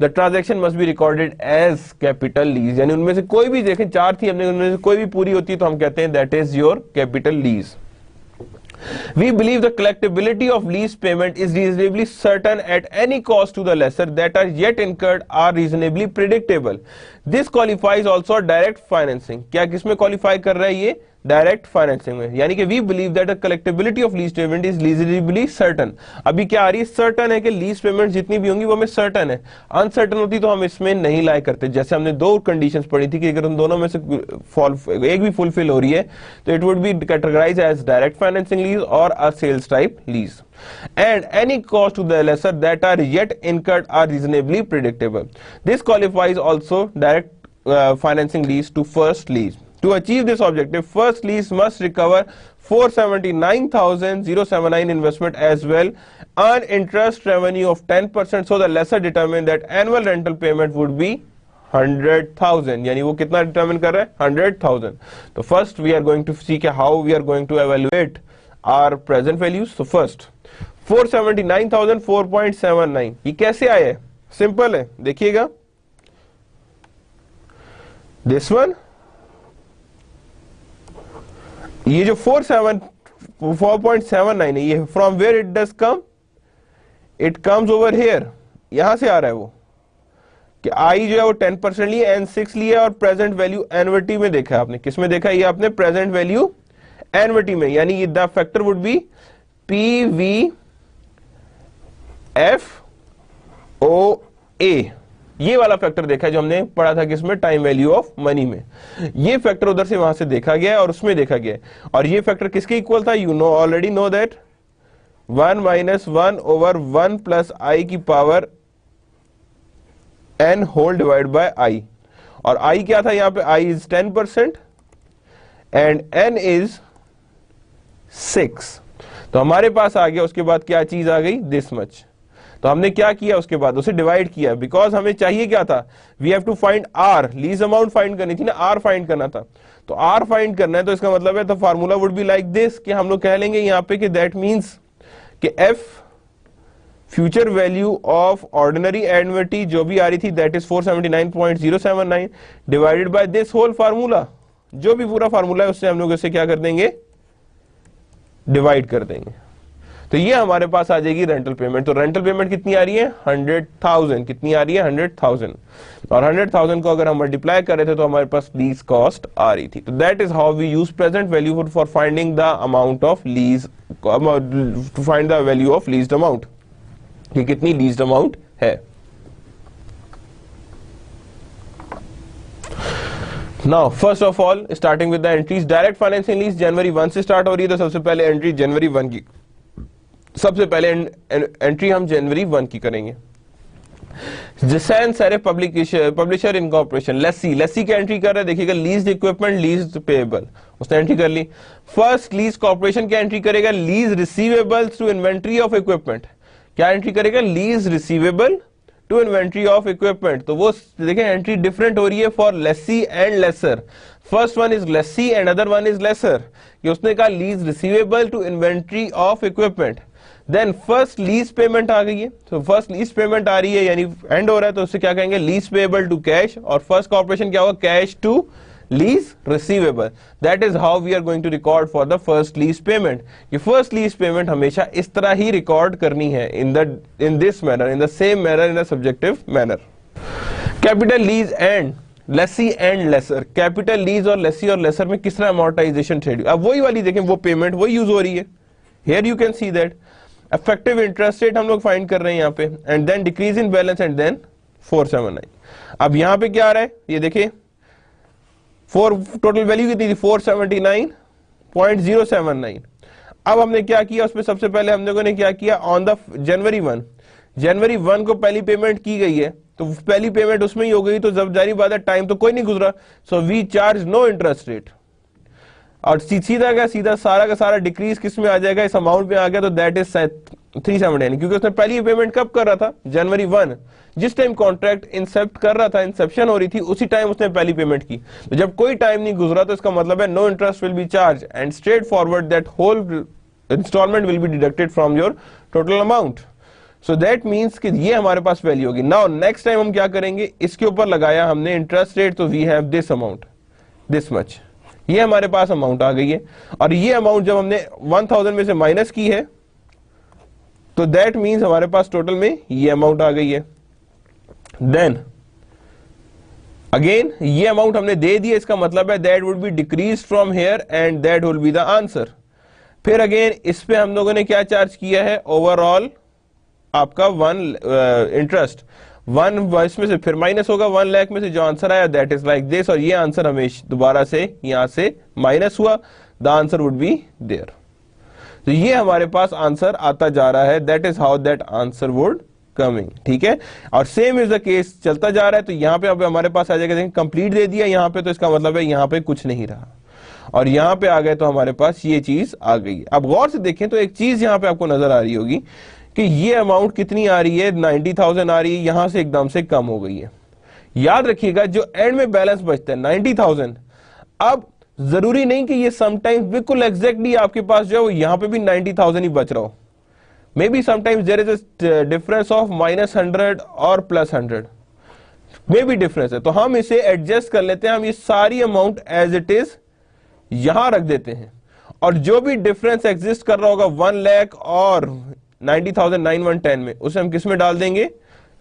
the transaction must be recorded as capital lease. यानी उनमें से कोई भी, देखें 4 थी हमने, उनमें से कोई भी पूरी होती है तो हम कहते हैं that is your capital lease. We believe the collectibility of lease payment is reasonably certain at any cost to the lessor that are yet incurred are reasonably predictable. This qualifies also direct financing. क्या किसमें qualify कर रहा है ये, direct financing में, यानी कि we believe that the collectability of lease payment is reasonably certain. अभी क्या आ रही है, सर्टन है कि लीज पेमेंट जितनी भी होंगी वो हमें सर्टन है, अनसर्टन होती तो हम इसमें नहीं लाए करते। जैसे हमने 2 कंडीशंस पढ़ी थी कि अगर उन दोनों में से एक भी फुलफिल हो रही है तो it would be categorized as direct financing lease और a sales type lease, and any cost to the lessor that are yet incurred are reasonably predictable. This qualifies also direct financing lease to first lease. To achieve this objective, first lease must recover 479,079 investment as well, earn interest revenue of 10%, so the lessor determined that annual rental payment would be 100,000. यानी वो कितना determine कर रहा है, 100,000. तो first we are going to see के how we are going to evaluate our present values. तो first 479,000 4.79 ये कैसे आया है, सिंपल है, देखिएगा दिस वन, ये जो 4.79 है ये from where it does come, it comes over here, यहां से आ रहा है वो कि आई जो है वो 10% लिए, एन 6 लिया और प्रेजेंट वैल्यू एनवर्टी में देखा आपने, किस में देखा ये आपने, प्रेजेंट वैल्यू एनवर्टी में, यानी ये the factor would be PVFOA, ये वाला फैक्टर देखा है जो हमने पढ़ा था किसमें, टाइम वैल्यू ऑफ मनी में। ये फैक्टर उधर से वहां से देखा गया और उसमें देखा गया, और ये फैक्टर किसके इक्वल था, you know already know that 1 minus 1 over 1 plus i की power n whole divide by i, और i क्या था यहां पे, i is 10% and n is 6। तो हमारे पास आ गया, उसके बाद क्या चीज आ गई, दिस मच। तो हमने क्या किया, उसके बाद उसे डिवाइड किया, बिकॉज हमें चाहिए क्या था, we have to find R, lease amount find करनी थी ना, आर फाइंड करना था। तो आर फाइंड करना है तो इसका मतलब है, तो formula would be like this, कि हम लोग कह लेंगे यहां पे कि दैट मींस कि F future value of ordinary annuity जो भी आ रही थी that is 479.079 divided by this whole formula, जो भी पूरा फार्मूला है उससे हम लोग इसे क्या कर देंगे, डिवाइड कर देंगे। तो ये हमारे पास आ जाएगी रेंटल पेमेंट। तो रेंटल पेमेंट कितनी आ रही है, 100,000। कितनी आ रही है, 100,000। और 100,000 को अगर हम मल्टीप्लाई कर रहे थे तो हमारे पास लीज कॉस्ट आ रही थी। तो that is how we use present value for finding the amount of lease, to find the value of leased amount, कि कितनी लीज्ड अमाउंट है। Now first of all starting with the entries, direct financing lease जनवरी 1 से start हो रही है, तो सबसे पहले एंट्री जनवरी 1 की, सबसे पहले एंट्री हम जनवरी 1 की करेंगे। पब्लिशर इनकॉर्पोरेशन, लेसी, लेसी की एंट्री कर रहे हैं, देखिएगा लीज्ड इक्विपमेंट, लीज्ड पेएबल, उसने एंट्री कर ली। फर्स्ट लीज कॉर्पोरेशन क्या एंट्री करेगा, lease receivables to inventory of equipment, क्या एंट्री करेगा, lease receivable to inventory of equipment. तो वो देखें एंट्री डिफरेंट हो रही है for lessee and lessor. First one is lessee and other one is lessor, कि उसने कहा lease receivable to inventory of equipment. Then first lease payment आ गई है, तो फर्स्ट लीज पेमेंट आ रही है यानी एंड हो रहा है, तो उससे क्या कहेंगे, लीज पेएबल टू कैश, और फर्स्ट कॉर्पोरेशन क्या होगा, cash to lease receivable. That is how we are going to record for the first lease payment. कि फर्स्ट लीज पेमेंट हमेशा इस तरह ही रिकॉर्ड करनी है, in this manner, in the same manner, in the subjective manner. Capital lease and lessee and lessor, capital lease और lessee और laser में किस तरह अमोर्टाइजेशन शेड्यूल, अब वही वाली देखें, वो पेमेंट वही यूज हो रही है। Here you can see that effective interest rate हम लोग फाइंड कर रहे हैं यहाँ पे, and then decrease in balance and then 479। अब यहाँ पे क्या आ रहा है, ये देखिए टोटल वैल्यू कितनी थी, 479.079। अब हमने क्या किया, उसमें सबसे पहले हम लोगों ने क्या किया, ऑन द जनवरी 1 को पहली पेमेंट की गई है, तो पहली पेमेंट उसमें ही हो गई, तो जब जारी बात है टाइम तो कोई नहीं गुजरा, so we charge no interest rate. और सीधा का सीधा सारा का सारा डिक्रीज किस में आ जाएगा, इस अमाउंट में आ गया, तो दैट इज 379, क्योंकि उसने पहली पेमेंट कब कर रहा था, जनवरी 1, जिस टाइम कॉन्ट्रैक्ट इंसेप्ट कर रहा था, इंसेप्शन हो रही थी, उसी टाइम उसने पहली पेमेंट की। तो जब कोई टाइम नहीं गुजरा तो इसका मतलब है no interest will be charge and straight forward that whole installment will be deducted from your total amount. So that means कि ये हमारे पास वैल्यू होगी। नाउ नेक्स्ट टाइम हम क्या करेंगे, इसके ऊपर लगाया हमने इंटरेस्ट रेट, तो we have this amount, this much, ये हमारे पास अमाउंट आ गई है। और ये अमाउंट जब हमने 1000 में से माइनस की है, तो दैट मीन्स हमारे पास टोटल में ये अमाउंट आ गई है। देन अगेन ये अमाउंट हमने दे दिया, इसका मतलब है that would be decrease from here and that will be the answer. फिर अगेन इस पे हम लोगों ने क्या चार्ज किया है, ओवरऑल आपका 1 इंटरेस्ट 1 इसमें से फिर माइनस होगा 1 लाख में से जो आंसर आया दैट इज लाइक दिस, और ये आंसर हमें दोबारा से यहां से माइनस हुआ, the answer would be there. तो ये हमारे पास आंसर आता जा रहा है, that is how that answer would coming, ठीक है। और सेम इज द केस चलता जा रहा है, तो यहाँ पे अब हमारे पास आ जाएगा, कंप्लीट दे दिया यहाँ पे, तो इसका मतलब है यहाँ पे कुछ नहीं रहा, और यहाँ पे आ गए तो हमारे पास ये चीज आ गई। अब गौर से देखें तो एक चीज यहाँ पे आपको नजर आ रही होगी कि ये अमाउंट कितनी आ रही है, 90,000 आ रही है, यहां से एकदम से कम हो गई है। याद रखिएगा जो एंड में बैलेंस बचता है 90,000, अब जरूरी नहीं कि ये समटाइम्स बिल्कुल एग्जैक्टली आपके पास जो है वो यहां पे भी 90,000 ही बच रहा हो, may be sometimes there is a difference of -100 और +100 मे बी डिफरेंस है, तो हम इसे एडजस्ट कर लेते हैं, हम ये सारी अमाउंट एज इट इज यहां रख देते हैं, और जो भी डिफरेंस एग्जिस्ट कर रहा होगा 1 लाख और 90,910 में, उसे हम किस में डाल देंगे,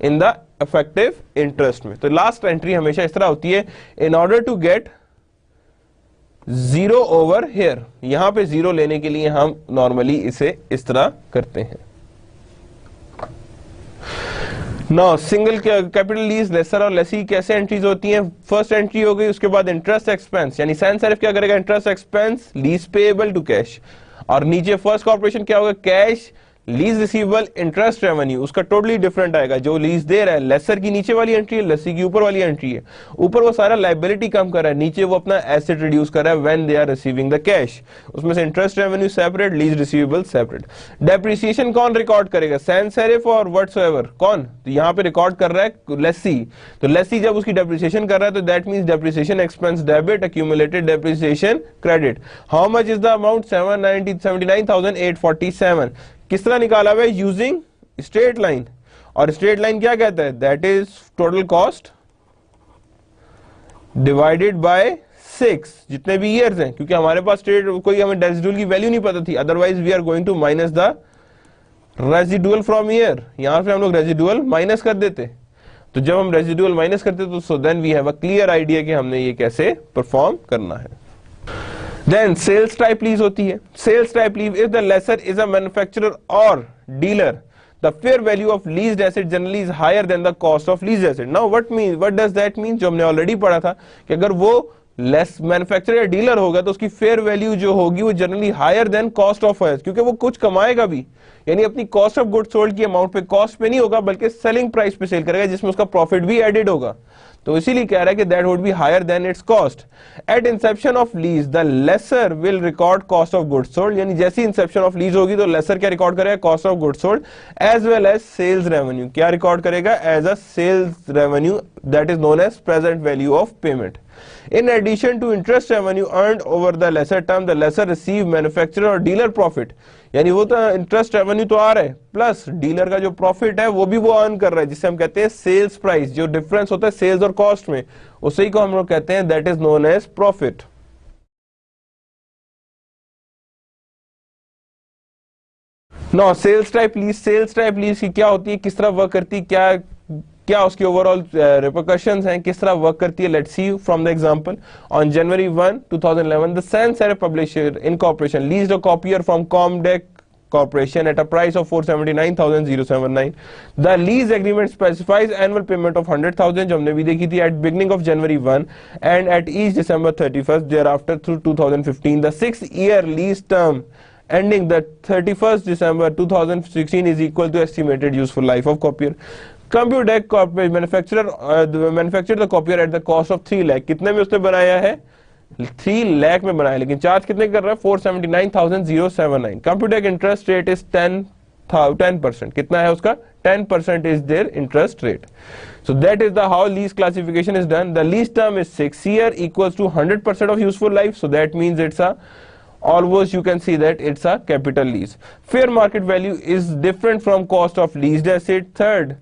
इन द इफेक्टिव इंटरेस्ट में। तो लास्ट एंट्री हमेशा इस तरह होती है, in order to get 0 over here, यहां पे 0 लेने के लिए हम नॉर्मली इसे इस तरह करते हैं। Now single capital lease, lessor और लेसी कैसे एंट्रीज होती हैं, फर्स्ट एंट्री हो गई, उसके बाद इंटरेस्ट एक्सपेंस, यानी सैन सेरिफ क्या करेगा, interest expense lease payable to cash, और नीचे फर्स्ट कॉर्पोरेशन क्या होगा, cash lease receivable interest revenue उसका टोटली डिफरेंट आएगा। जो लीज दे रहा है, लेसर की नीचे वाली एंट्री है, लेसी की ऊपर वाली एंट्री है। ऊपर वो सारा लाइबिलिटी कम कर रहा है, नीचे वो अपना एसेट रिड्यूस कर रहा है when they are receiving the cash. उसमें से interest revenue separate, lease receivable separate. Depreciation कौन रिकॉर्ड करेगा? सैंस सेरिफ और व्हाटसोएवर कौन? तो यहाँ पे रिकॉर्ड कर रहा है लेसी। तो लेसी जब उसकी डेप्रिसिएशन कर रहा है तो that means depreciation expense debit, accumulated depreciation credit. How much is the amount? 7,79,847। किस तरह निकाला हुआ है? Using straight line. और स्ट्रेट लाइन क्या कहता है? That is total cost divided by 6, जितने भी ईयर्स हैं, क्योंकि हमारे पास स्ट्रेट कोई हमें रेजिडुअल की वैल्यू नहीं पता थी, otherwise we are going to minus the residual from year. यहां पे हम लोग रेजिडुअल माइनस कर देते। तो जब हम रेजिडुअल माइनस करते तो so then we have a clear idea कि हमने ये कैसे परफॉर्म करना है। Then sales type lease होती है। Sales type lease if the lessor is a manufacturer or dealer, the fair value of leased asset generally is higher than the cost of leased asset. Now what does that mean? जो हमने already पढ़ा था कि अगर वो less manufacturer या dealer होगा तो उसकी फेयर वैल्यू जो होगी वो generally higher than cost of fires, क्योंकि वो कुछ कमाएगा भी, यानी अपनी कॉस्ट ऑफ गुड्स सोल्ड की अमाउंट पे, कॉस्ट पे नहीं होगा बल्कि सेलिंग प्राइस पे सेल करेगा, जिसमें उसका प्रॉफिट भी एडेड होगा। तो इसीलिए कह रहा है कि that would be higher than its cost. At inception of lease the lessor will record cost of goods sold, यानी जैसी इंसेप्शन ऑफ लीज होगी तो लेसर क्या रिकॉर्ड करेगा? Cost of goods sold as well as sales revenue. क्या record करेगा? As a sales revenue, that is known as present value of payment. In addition to interest revenue earned over the lesser term, the lesser receive manufacturer or dealer profit, यानी वो तो interest revenue तो आ रहा है, plus dealer का जो profit है वो भी वो अर्न कर रहा है, जिसे हम कहते हैं सेल्स प्राइस। जो डिफरेंस होता है सेल्स और कॉस्ट में, उसी को हम लोग कहते हैं that is known as profit. No sales type lease की क्या होती है, किस तरह वर्क करती है, क्या उसकी ओवरऑल रिपरकशंस हैं, किस तरह वर्क करती है? Let's see from the example. On January 1, 2011 the sans serif publisher incorporation leased a copier from Comdek Corporation at a price of 479,079. The lease agreement specifies annual payment of 100,000, जो हमने भी देखी थी, at beginning of January 1 and at each December 31st thereafter through 2015. The 6-year lease term ending the 31st December 2016 is equal to estimated useful life of copier. Computec Corporation manufactured the copier at the cost of 3 lakh. कितने में उसने बनाया है? 3 लाख में बनाया, लेकिन charge कितने कर रहा है? 479,079. Computec interest rate is 10%. कितना है उसका? 10% is their interest rate. So that is the how lease classification is done. The lease term is 6 years equals to 100% of useful life. So that means it's a almost you can see that it's a capital lease. Fair market value is different from cost of leased asset. Third,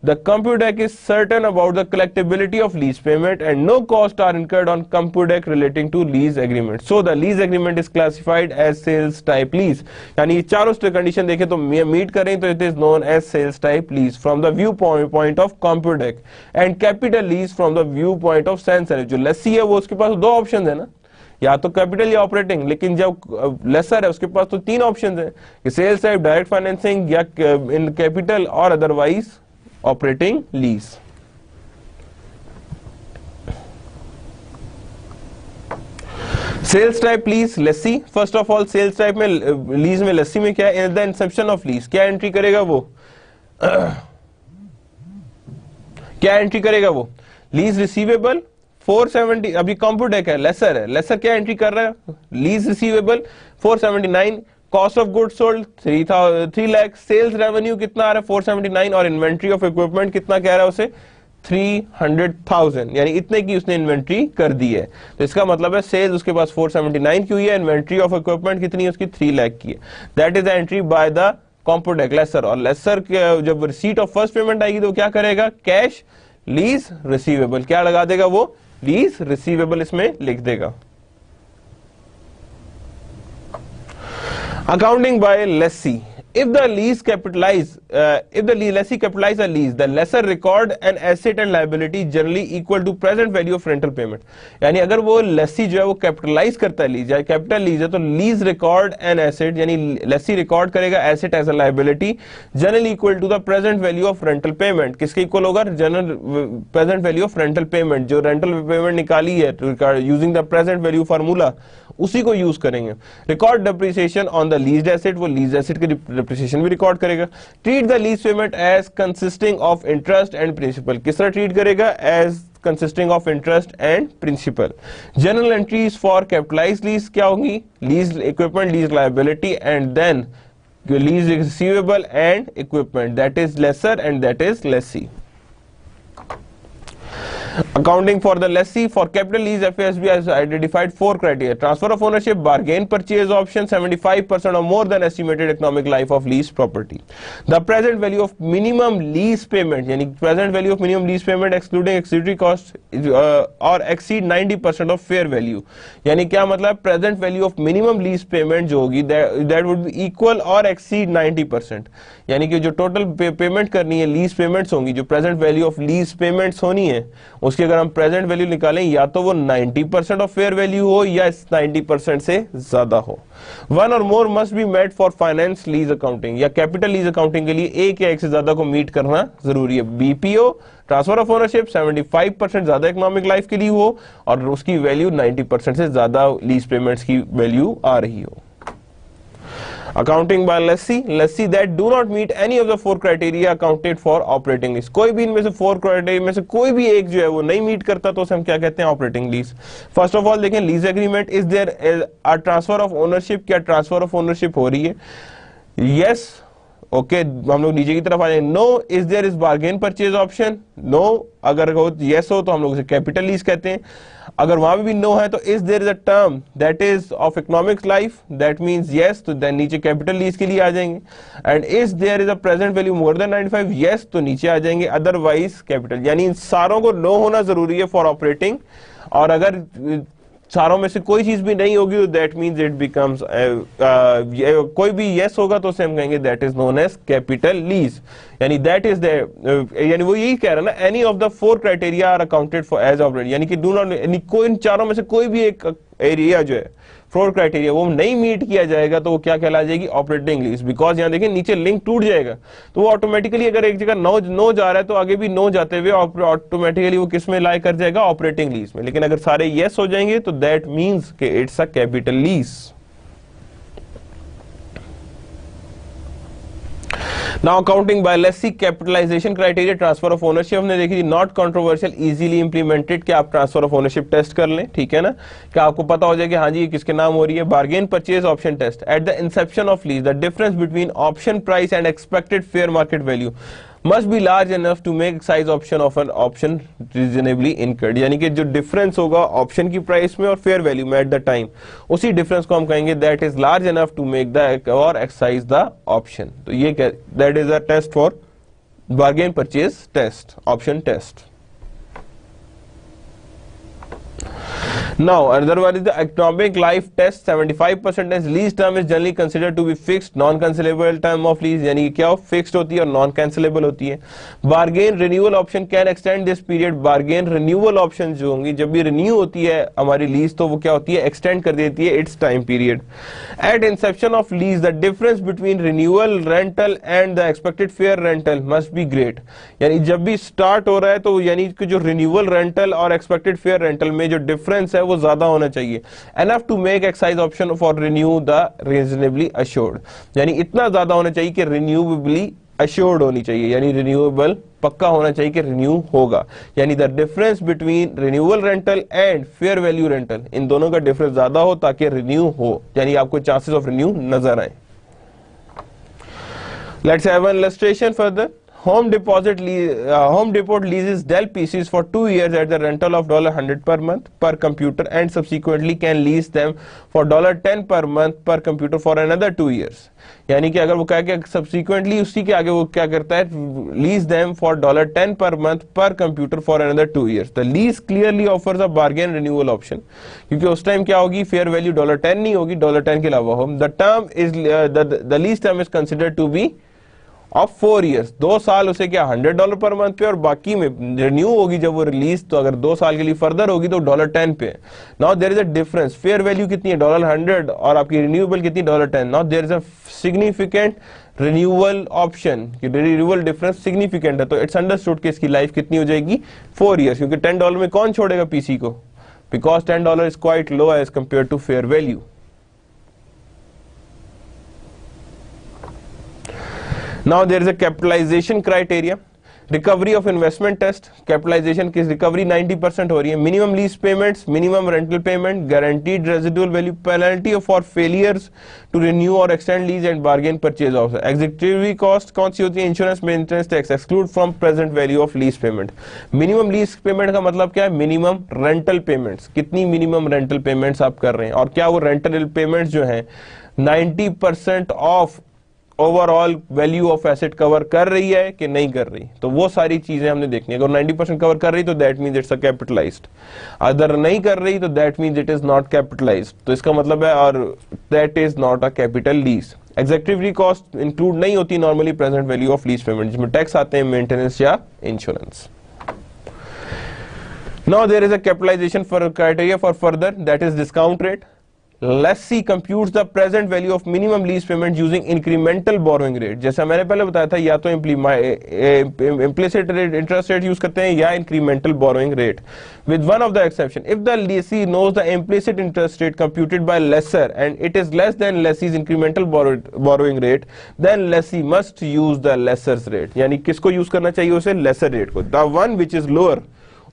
the Computec is certain about the collectibility of lease payment and no costs are incurred on Computec relating to lease agreement. So the lease agreement is classified as sales type lease. यानी ये चारों condition देखें तो meet करें तो it is known as sales type lease from the viewpoint of Computec and capital lease from the viewpoint of Sans Serif. जो लेसी है वो उसके पास दो ऑप्शन है ना, या तो कैपिटल या ऑपरेटिंग, लेकिन जब लेसर है उसके पास तो 3 ऑप्शन है कि सेल्स टाइप, डायरेक्ट फाइनेंसिंग या इन कैपिटल और otherwise operating lease. Sales type lease lessee. First of all sales type में लीज में लेसी में क्या है? In the inception of lease क्या एंट्री करेगा वो? क्या एंट्री करेगा वो? लीज रिसीवेबल 470, अभी Computec है, लेसर है, लेसर क्या एंट्री कर रहा है? Lease receivable 479, cost of goods sold 3 lakh, sales revenue कितना आ रहा है? 479, और इन्वेंट्री ऑफ इक्विपमेंट कितना कह रहा है उसे? 300,000, यानी इतने की उसने इन्वेंट्री कर दी है। तो इसका मतलब है सेल्स उसके पास 479 की हुई है, इन्वेंट्री ऑफ इक्विपमेंट कितनी है उसकी? 3 लाख की है। That is the entry by the Computec lessor. और लेसर जब रिसीट ऑफ फर्स्ट पेमेंट आएगी तो क्या करेगा? कैश लीज रिसीवेबल क्या लगा देगा वो? लीज रिसीवेबल इसमें लिख देगा। Accounting by lessee. If the lessee capitalize a lease, the lessor record an asset and liability generally equal to present value of rental payment. यानी अगर वो लेसी जो है वो कैपिटलाइज करता है लीज, या कैपिटल लीज है, तो लीज रिकॉर्ड एन एसेट, यानी लेसी रिकॉर्ड करेगा asset as a liability generally equal to the present value of rental payment. किसके इक्वल होगा? General present value of rental payment. जो रेंटल पेमेंट निकाली है using the present value formula, उसी को use करेंगे। Record depreciation on the leased asset, वो lease asset के डिप्रिसिएशन भी रिकॉर्ड करेगा। Treat the lease payment as consisting of interest and principal, किस तरह ट्रीट करेगा? As consisting of interest and principal. General entries for capitalized lease क्या होंगी? Lease equipment, lease liability, and then lease receivable and equipment, that is lessor and that is lessee. Accounting for the lessee. For capital lease, FASB has identified 4 criteria: transfer of ownership, bargain purchase option, 75% or more than estimated economic life of lease property, the present value of minimum lease payment, यानी present value of minimum lease payment excluding auxiliary cost or exceed 90% of fair value, यानी क्या मतलब? present value of minimum lease payment जो होगी that would be equal or exceed 90%, यानी कि जो total payment करनी है लीज पेमेंट्स होंगी, जो present value of lease payments होनी है, उसकी अगर हम प्रेजेंट वैल्यू निकालें या तो वो 90% ऑफ फेयर वैल्यू हो या 90% से ज्यादा हो। One or more must be met for finance lease accounting, या कैपिटल लीज अकाउंटिंग के लिए एक या एक से ज्यादा को मीट करना जरूरी है। बीपीओ, ट्रांसफर ऑफ ओनरशिप, 75% ज्यादा इकोनॉमिक लाइफ के लिए हो और उसकी वैल्यू 90% से ज्यादा लीज पेमेंट्स की वैल्यू आ रही हो। Accounting by lessee that do not meet any of the 4 criteria accounted for operating lease, कोई भी इनमें से 4 criteria में से कोई भी एक जो है वो नहीं मीट करता तो उसे हम क्या कहते हैं? Operating lease. First of all देखें, lease agreement, is there a transfer of ownership, क्या ट्रांसफर ऑफ ओनरशिप हो रही है? यस, ओके, हम लोग नीचे की तरफ आ जाएंगे। No, is there is bargain purchase option? No, अगर हो यस हो तो हम लोग उसे कैपिटल लीज कहते हैं। अगर वहां भी नो है तो is there is a term that is of economic life, that means yes, तो देन नीचे कैपिटल लीज के लिए आ जाएंगे। And is there is a present value more than 95, yes, तो नीचे आ जाएंगे, अदरवाइज कैपिटल। यानी इन सारों को नो होना जरूरी है फॉर ऑपरेटिंग, और अगर चारों में से कोई चीज भी नहीं होगी तो दैट मींस इट बिकम्स, कोई भी यस होगा तो उसे हम कहेंगे that is known as capital lease, यानी दैट इज यानी वो यही कह रहा है ना, any of the 4 criteria are accounted for as operating, यानी कि डू नॉट, यानी कोई इन चारों में से कोई भी एक एरिया जो है 4 क्राइटेरिया वो नहीं मीट किया जाएगा तो वो क्या कहला जाएगी? Operating lease. बिकॉज यहाँ देखिए नीचे लिंक टूट जाएगा तो वो ऑटोमेटिकली, अगर एक जगह नो जा रहा है तो आगे भी नो जाते हुए ऑटोमेटिकली वो किस में लाई कर जाएगा? ऑपरेटिंग लीज में। लेकिन अगर सारे यस हो जाएंगे तो दैट मीन्स कि it's a capital lease. Now accounting by lessee, capitalization criteria, transfer of ownership हमने देखी थी, not controversial, easily implemented, क्या आप ट्रांसफर ऑफ ओनरशिप टेस्ट कर लें, ठीक है ना, क्या आपको पता हो जाए कि हाँ जी ये किसके नाम हो रही है। Bargain purchase option test, at the inception of lease the difference between option price and expected fair market value must be large enough to make size option of an option reasonably incurred, यानी कि जो difference होगा option की price में और fair value में at the time, उसी difference को हम कहेंगे that is large enough to make the और एक्साइज द ऑप्शन। तो ये that is a test for bargain purchase test, option test. Now, another one is the economic life test. 75% as lease term is generally considered to be fixed, non-cancelable term of lease, यानी क्या हो? fixed होती है और non-cancelable होती है। Bargain renewal option can extend this period. Bargain renewal option जो होंगी, जब भी renew होती है हमारी lease तो वो क्या होती है? extend कर देती है its time period. At inception of lease, the difference between renewal rental and the expected fair rental must be great. यानी जब भी start हो रहा है तो यानी कि जो renewal rental और expected fair rental में जो difference है वो ज्यादा होना चाहिए। enough to make excise option for renew the reasonably assured, यानी इतना ज्यादा होना चाहिए कि renewably assured होनी चाहिए, यानी renewable पक्का होना चाहिए कि renew होगा, यानी the difference between renewal rental and fair value rental, इन दोनों का difference ज्यादा हो ताकि renew हो, यानी आपको chances of renew नजर आए। Let's have an illustration further. Home Depot leases Dell PCs for 2 years at the rental of $100 per month per computer and subsequently can lease them for $10 per month per computer for another 2 years. यानी कि अगर वो क्या subsequently उसी के आगे वो क्या करता है? lease them for $10 per month per computer for another 2 years. The lease clearly offers a bargain renewal option, क्योंकि उस टाइम क्या होगी? fair value $10 नहीं होगी, $10 के अलावा हो। The term is the lease term is considered to be of 4 years, 2 साल उसे क्या $100 पर मंथ पे और बाकी में रिन्यू होगी जब वो रिलीज, तो अगर 2 साल के लिए फर्दर होगी तो $10 पे। Now there is a difference, fair value कितनी है? $100 और आपकी रिन्यूएबल कितनी? $10। Now there is a significant renewal option, renewal difference significant है, तो इट्स अंडरस्टूड कि इसकी लाइफ कितनी हो जाएगी? 4 years, क्योंकि $10 में कौन छोड़ेगा पीसी को? Because $10 is quite low as compare to fair value. Now there is a capitalization criteria. Recovery of investment test, capitalization की रिकवरी 90% हो रही है. Minimum lease payments, minimum rental payment, guaranteed residual value, penalty for failures to renew और extend lease and bargain purchase of. Executive cost कौन सी होती है? Insurance, maintenance, tax, exclude from present value of lease payment. Minimum lease payment का मतलब क्या है? Minimum rental payments. कितनी मिनिमम रेंटल पेमेंट्स आप कर रहे हैं और क्या वो रेंटल पेमेंट्स जो है 90% of overall value of asset cover कर रही है कि नहीं कर रही. तो वो सारी चीजें हमने देखनी है. अगर 90% कवर कर रही तो that means it's a capitalized. अगर नहीं कर रही तो that means it is not capitalized. तो इसका मतलब है और that is not a capital lease. Executive cost include नहीं होती normally present value of lease payment, जिसमें टैक्स आते हैं, मेंटेनेंस या insurance. Now there is a capitalization for criteria for further, that is discount rate. Lessee computes the present value of minimum lease payment using incremental borrowing rate. जैसा मैंने पहले बताया था, या तो implicit interest rate यूज करते हैं या incremental borrowing rate. With one of the exception, if the lessee knows the implicit interest rate computed by lessor and it is less than lessee's incremental borrowing rate, then lessee must use the lessor's rate. यानी किसको use करना चाहिए? उसे lesser rate को. The one which is lower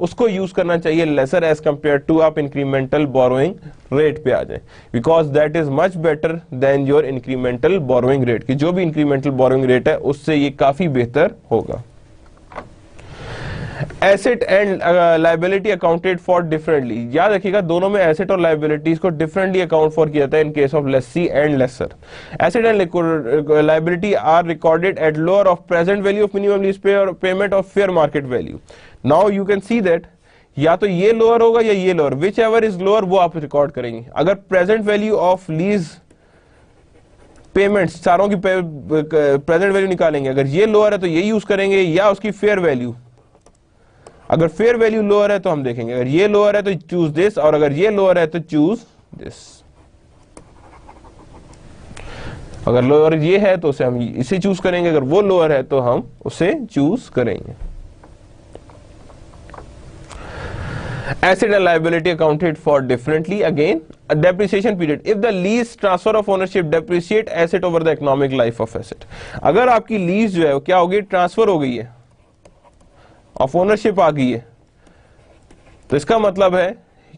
उसको use करना चाहिए laser as compare to आप इंक्रीमेंटल बोरोइंग रेट पे आ जाए, because that is much better than your incremental borrowing rate. कि जो भी इंक्रीमेंटल बोरोइंग रेट है उससे ये काफी बेहतर होगा. Asset and liability accounted for differently. याद रखिएगा दोनों में एसेट और लायबिलिटीज को डिफरेंटली अकाउंट फॉर किया जाता है in case of lessee and lessor. Asset and liability are recorded at lower of present value of minimum lease payment of fair market value. Now you can see that या तो ये lower होगा या ये lower, whichever is lower वो आप record करेंगे. अगर present value of lease payments सारों की प्रेजेंट वैल्यू निकालेंगे, अगर ये लोअर है तो ये यूज करेंगे या उसकी फेयर वैल्यू. अगर फेयर वैल्यू लोअर है तो हम देखेंगे अगर ये लोअर है तो चूज दिस, और अगर ये लोअर है तो चूज दिस. अगर लोअर ये है तो उसे हम इसे चूज करेंगे, अगर वो लोअर है तो हम उसे चूज करेंगे. Asset and liability accounted for differently. Again, a depreciation period. If the lease transfer of ownership depreciate asset over the economic life of asset. अगर आपकी लीज जो है वो क्या होगी? ट्रांसफर हो गई है, ऑफ ओनरशिप आ गई है, तो इसका मतलब है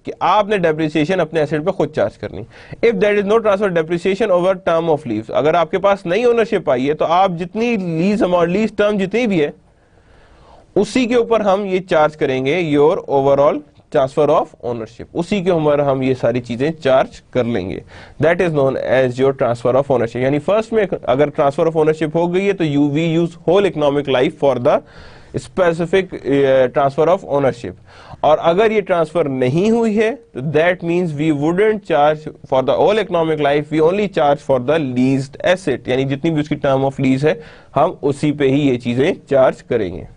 कि आपने डेप्रिसिएशन अपने एसेट पे खुद चार्ज करनी. If that is no transfer depreciation over term of lease. अगर आपके पास नई ओनरशिप आई है तो आप जितनी लीज अमाउंट, लीज टर्म जितनी भी है उसी के ऊपर हम ये चार्ज करेंगे your overall transfer of ownership. उसी के ऊपर हम ये सारी चीजें चार्ज कर लेंगे. That is known as your transfer of ownership. यानी फर्स्ट में अगर ट्रांसफर ऑफ ओनरशिप हो गई है तो we use whole economic life for the specific transfer of ownership. और अगर ये ट्रांसफर नहीं हुई है तो that means we wouldn't charge for the whole economic life, we only charge for the leased asset. यानी जितनी भी उसकी टर्म ऑफ लीज है हम उसी पे ही ये चीजें चार्ज करेंगे.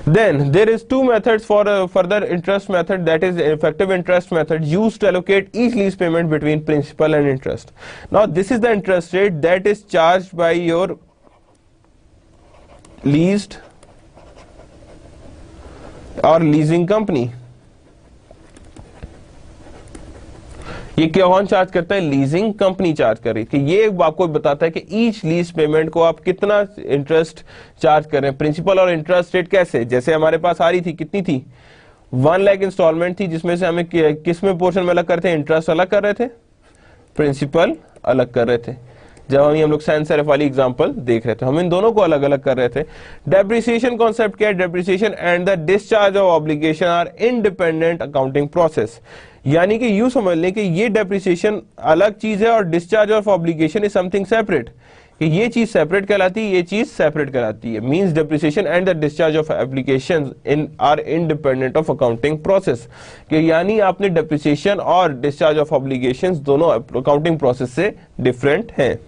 Then there is two methods for a further interest method, that is effective interest method, used to allocate each lease payment between principal and interest. Now this is the interest rate that is charged by your leased or leasing company. ये कौन charge करता है? Leasing company charge कर रही है. कि ये आपको बताता है कि ईच लीज पेमेंट को आप कितना इंटरेस्ट चार्ज कर रहे हैं. प्रिंसिपल और इंटरेस्ट रेट कैसे? जैसे हमारे पास आ रही थी, कितनी थी? 1 लाख इंस्टॉलमेंट थी, जिसमें से हमें किस में पोर्शन में अलग कर रहे थे? इंटरेस्ट अलग कर रहे थे, प्रिंसिपल अलग कर रहे थे. जब हम लोग साइन सेरेफ वाली एग्जांपल देख रहे थे हम इन दोनों को अलग अलग कर रहे थे. डेप्रिसिएशन कॉन्सेप्ट क्या है? Depreciation and the discharge of obligation are independent accounting process. यानी कि यूं समझ लें कि ये डेप्रिसिएशन अलग चीज है और discharge of obligation is something separate. कि ये चीज सेपरेट कहलाती है, ये चीज सेपरेट कहलाती है. Means depreciation and the discharge of applications in are independent of accounting process. कि यानी आपने डेप्रिसिएशन और डिस्चार्ज ऑफ ऑब्लिगेशंस दोनों अकाउंटिंग प्रोसेस से डिफरेंट हैं.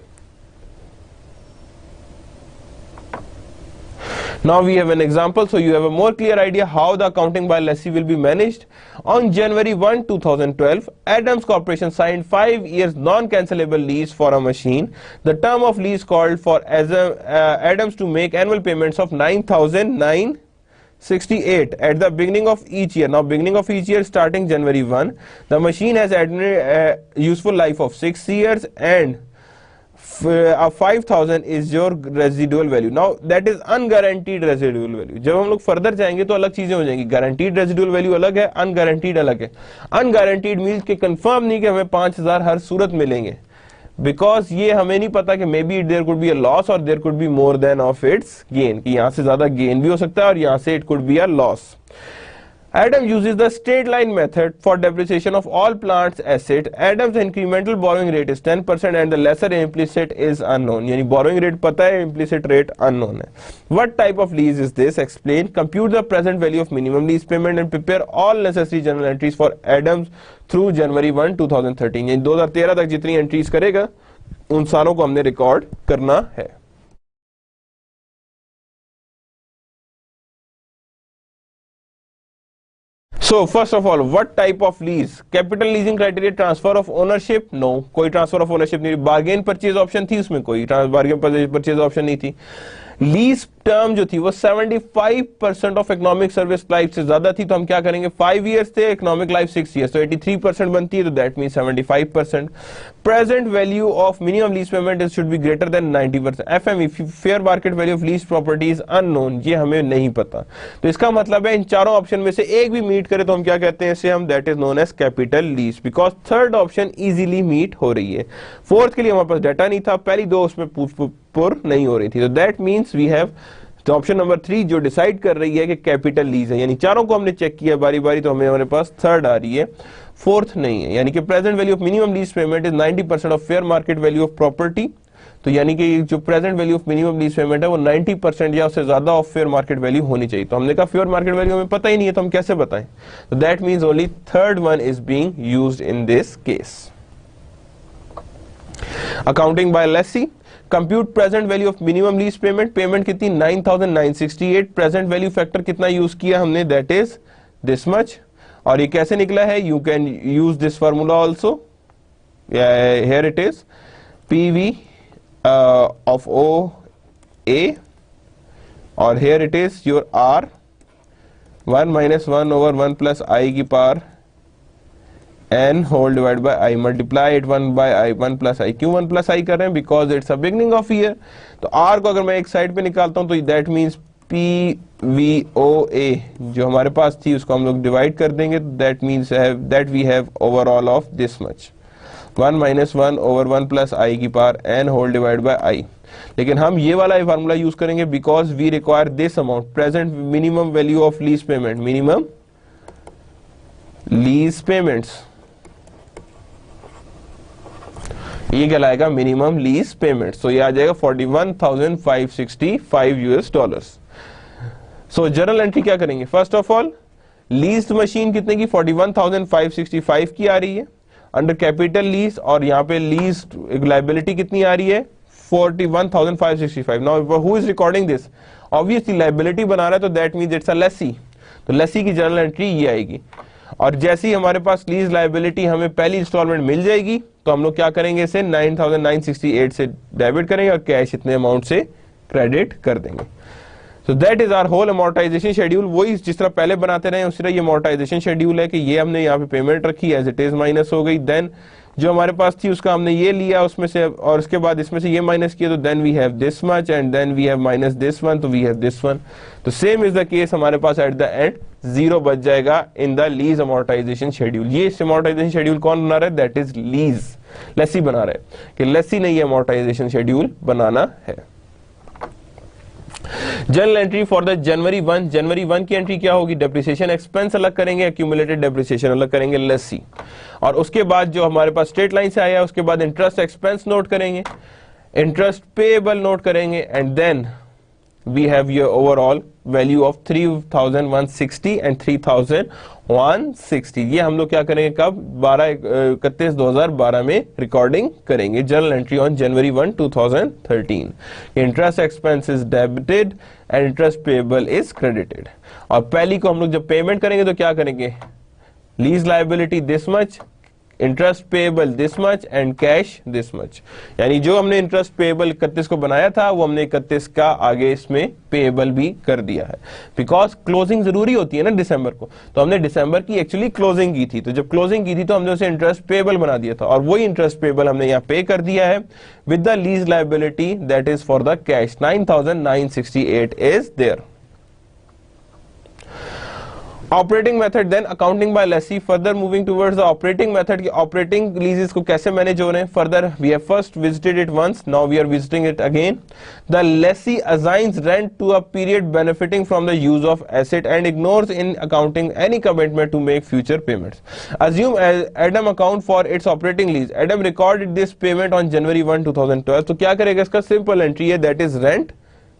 Now we have an example, so you have a more clear idea how the accounting by lessee will be managed. On January 1, 2012, Adams Corporation signed 5 years non-cancelable lease for a machine. The term of lease called for Adams to make annual payments of $9,968 at the beginning of each year. Now beginning of each year starting January 1. The machine has useful life of 6 years and 5,000 is your residual value. Now that is unguaranteed residual value. जब हम लोग further जाएंगे तो अलग चीजें हो जाएंगी. Guaranteed residual value अलग है, अनगारंटीड अलग है. अनगारंटीड मीन्स के कंफर्म नहीं कि हमें 5,000 हर सूरत मिलेंगे, बिकॉज ये हमें नहीं पता कि may be there could be a loss or there could be more than of its gain, कि यहां से ज्यादा गेन भी हो सकता है और यहां से it could be a loss. Adam uses the straight line method for depreciation of all plants asset. Adam's incremental borrowing rate is 10% and the lesser implicit is unknown. यानी borrowing rate पता है, implicit rate unknown है. What type of lease is this? Explain. Compute the present value of minimum lease payment and prepare all necessary journal entries for Adams through January 1, 2013. यानी 2013 तक जितनी entries करेगा उन सारों को हमने record करना है. So first of all, what type of lease? Capital leasing criteria, transfer of ownership? No, कोई transfer of ownership नहीं. bargain purchase option थी, उसमें कोई bargain purchase option नहीं थी. लीज टर्म जो थी वो 75% ऑफ इकोनॉमिक सर्विस लाइफ से ज्यादा थी, तो हम क्या करेंगे, 5 इयर्स थे, इकोनॉमिक लाइफ 6 इयर्स, तो 83% बनती है, तो that mean 75%. Present value of minimum lease payment is should be greater than 90%. FME, fair market value of lease property is unknown, ये हमें नहीं पता. तो इसका मतलब है इन चारों ऑप्शन में से एक भी मीट करे तो हम क्या कहते हैं इसे, हम that is known as capital lease, because third option easily meet हो रही है. फोर्थ के लिए हमारे पास डाटा नहीं था, पहली दो उसमें पुर नहीं हो रही थी, तो that means we have option number 3 जो डिसाइड कर रही है कि कैपिटल लीज है. यानी चारों को हमने चेक किया बारी बारी, तो हमें हमारे पास थर्ड आ रही है, फोर्थ नहीं है. यानी कि present value of minimum lease payment is 90% of fair market value of property. तो यानी कि जो present value of minimum lease payment है वो 90% या उससे ज्यादा ऑफ फेयर मार्केट वैल्यू होनी चाहिए. तो हमने कहा फेयर मार्केट वैल्यू हमें पता ही नहीं है, तो हम कैसे बताएं. तो that means only third one is being used in this case. Accounting by lessee. Compute present value of minimum lease payment. Payment कितनी, 9,968. प्रेजेंट वैल्यू फैक्टर कितना यूज किया हमने, दैट इज दिस मच. और ये कैसे निकला है, you can use this formula also. Here it is PV of O A, और here it is your R 1 - 1 over 1 plus I की power n whole divided by I, multiply it 1 by I, 1 plus I. क्यों 1 plus I कर रहे हैं, because it's a beginning of year. तो R को अगर मैं एक साइड पे निकालता हूं तो दैट मीन्स PVOA जो हमारे पास थी उसको हम लोग डिवाइड कर देंगे, that means that we have overall of this much, 1 - 1 over 1 plus I की power n whole divided by I. लेकिन हम ये वाला फार्मूला यूज करेंगे because we require this amount, present minimum value of lease payment, minimum lease payments, ये कहलाएगा minimum lease payment. तो ये आ जाएगा $41,565. सो जर्नल एंट्री क्या करेंगे, first of all leased machine कितने की, 41,565 की आ रही है अंडर कैपिटल लीज, और यहाँ पे लीज लायबिलिटी कितनी आ रही है, 41,565. Now who is recording this, obviously liability बना रहा है, तो that means it's a lessee. तो लेसी की जर्नल एंट्री ये आएगी. और जैसे ही हमारे पास लीज लायबिलिटी हमें पहली इंस्टॉलमेंट मिल जाएगी तो हम लोग क्या करेंगे, इसे 9,968 से डेबिट करेंगे और कैश इतने अमाउंट से क्रेडिट कर देंगे. So that is our whole amortization schedule. वही जिस तरह पहले बनाते रहे उसी तरह ये अमोर्टाइजेशन शेड्यूल है कि ये हमने यहाँ पे पेमेंट रखी एज इट इज, माइनस हो गई, देन जो हमारे पास थी उसका हमने ये लिया उसमें से, और उसके बाद इसमें से ये माइनस किया, तो then we have this much and then we have minus this one, तो वी हैव दिस वन. तो सेम इज द केस, हमारे पास एट द एंड 0 बच जाएगा in the lease amortization schedule. ये अमोर्टाइजेशन शेड्यूल कौन बना रहा है, दैट इज लीज, लेसी बना रहा है, कि लेसी ने ये अमोर्टाइजेशन शेड्यूल बनाना है. General entry for the January 1. जनवरी 1 की एंट्री क्या होगी, डेप्रिसिएशन एक्सपेंस अलग करेंगे, एक्यूमुलेटेड डेप्रिसिएशन अलग करेंगे, लेसी. और उसके बाद जो हमारे पास स्ट्रेट लाइन से आया उसके बाद इंटरेस्ट एक्सपेंस नोट करेंगे, इंटरेस्ट पेएबल नोट करेंगे, and then we have your overall value of 3,160 and 3,160. ये हम लोग क्या करेंगे, कब, 12/31/2012 में रिकॉर्डिंग करेंगे. General entry on January 1, 2013. Interest expense is debited and interest payable is credited. और पहली को हम लोग जब पेमेंट करेंगे तो क्या करेंगे, lease liability this much, interest payable this much and cash this much, यानी जो हमने इंटरेस्ट पेएबल 31 को बनाया था वो हमने 31 का आगे इसमें पेएबल भी कर दिया है, बिकॉज क्लोजिंग जरूरी होती है ना दिसंबर को, तो हमने दिसंबर की एक्चुअली क्लोजिंग की थी, तो जब क्लोजिंग की थी तो हमने उसे इंटरेस्ट पेएबल बना दिया था और वही इंटरेस्ट पेएबल हमने यहाँ पे कर दिया है with the lease liability that is for the cash 9,968 is there. Operating method then accounting by lessee, further moving towards the operating method की ऑपरेटिंग लीजेस को कैसे मैनेज हो रहे हैं। Further we have first visited it once, now we are visiting it again. The lessee assigns rent to a period benefiting from the use of asset and ignores in accounting any commitment to make future payments. Assume Adam account for its operating lease, Adam recorded this payment on January 1, 2012, तो क्या करेगा, इसका simple entry है that is rent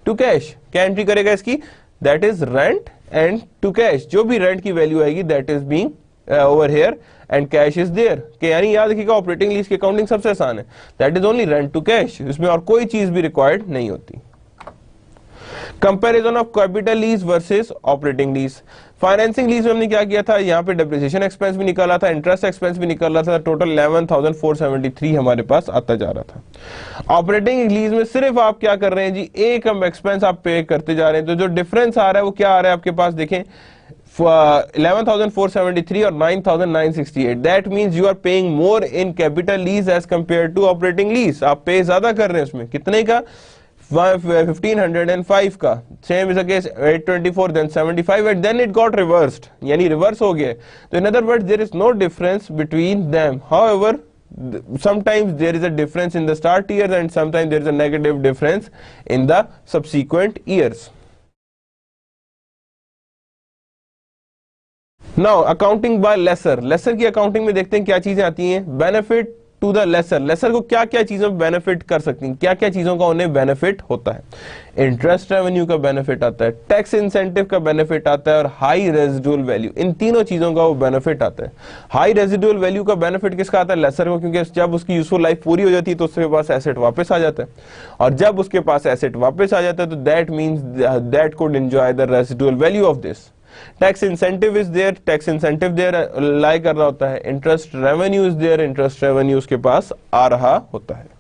to cash. क्या entry करेगा इसकी, that is rent and to cash, जो भी रेंट की वैल्यू आएगी that is being over here and cash is there, कि यानी याद रखिएगा ऑपरेटिंग लीज की अकाउंटिंग सबसे आसान है, that is only rent to cash, इसमें और कोई चीज भी रिक्वायर्ड नहीं होती। Comparison of capital lease versus operating lease, financing lease में हमने क्या किया था, यहाँ पे डेप्रिसिएशन एक्सपेंस भी निकाला था, इंटरेस्ट एक्सपेंस भी निकाला था, टोटल 11,473 हमारे पास आता जा रहा था। ऑपरेटिंग लीज में सिर्फ आप क्या कर रहे हैं जी, एक हम एक्सपेंस आप पे करते जा रहे हैं, तो जो डिफरेंस आ रहा है वो क्या आ रहा है आपके पास, देखें 11,473 और 9,968, that means you are paying more in capital lease as compare to operating lease, आप पे ज्यादा कर रहे हैं उसमें, कितने का, 1505 का, same is the case 824 then 75 and then it got reversed, यानी रिवर्स हो गया, तो in other words there is no difference between them, however sometimes there is a difference in the start years and sometimes there is a negative difference in the subsequent years. Now accounting by lesser, lesser की accounting में देखते हैं क्या चीजें आती हैं, benefit to the lessor, lessor को क्या क्या चीजों में बेनिफिट कर सकती हैं, क्या क्या चीजों का उन्हें बेनिफिट होता है, इंटरेस्ट रेवेन्यू का बेनिफिट आता है, टैक्स इंसेंटिव का बेनिफिट आता है और हाई रेजिडुअल वैल्यू, इन तीनों चीजों का वो बेनिफिट आता है। हाई रेजिडुअल वैल्यू का बेनिफिट किसका आता है, लेसर को, क्योंकि जब उसकी यूजफुल लाइफ पूरी हो जाती है तो उसके पास एसेट वापस आ जाता है, और जब उसके पास एसेट वापस आ जाता है तो that means that could enjoy the residual value of this. Tax incentive is there, tax incentive there लाई कर रहा होता है, interest revenue is there, interest revenue उसके पास आ रहा होता है।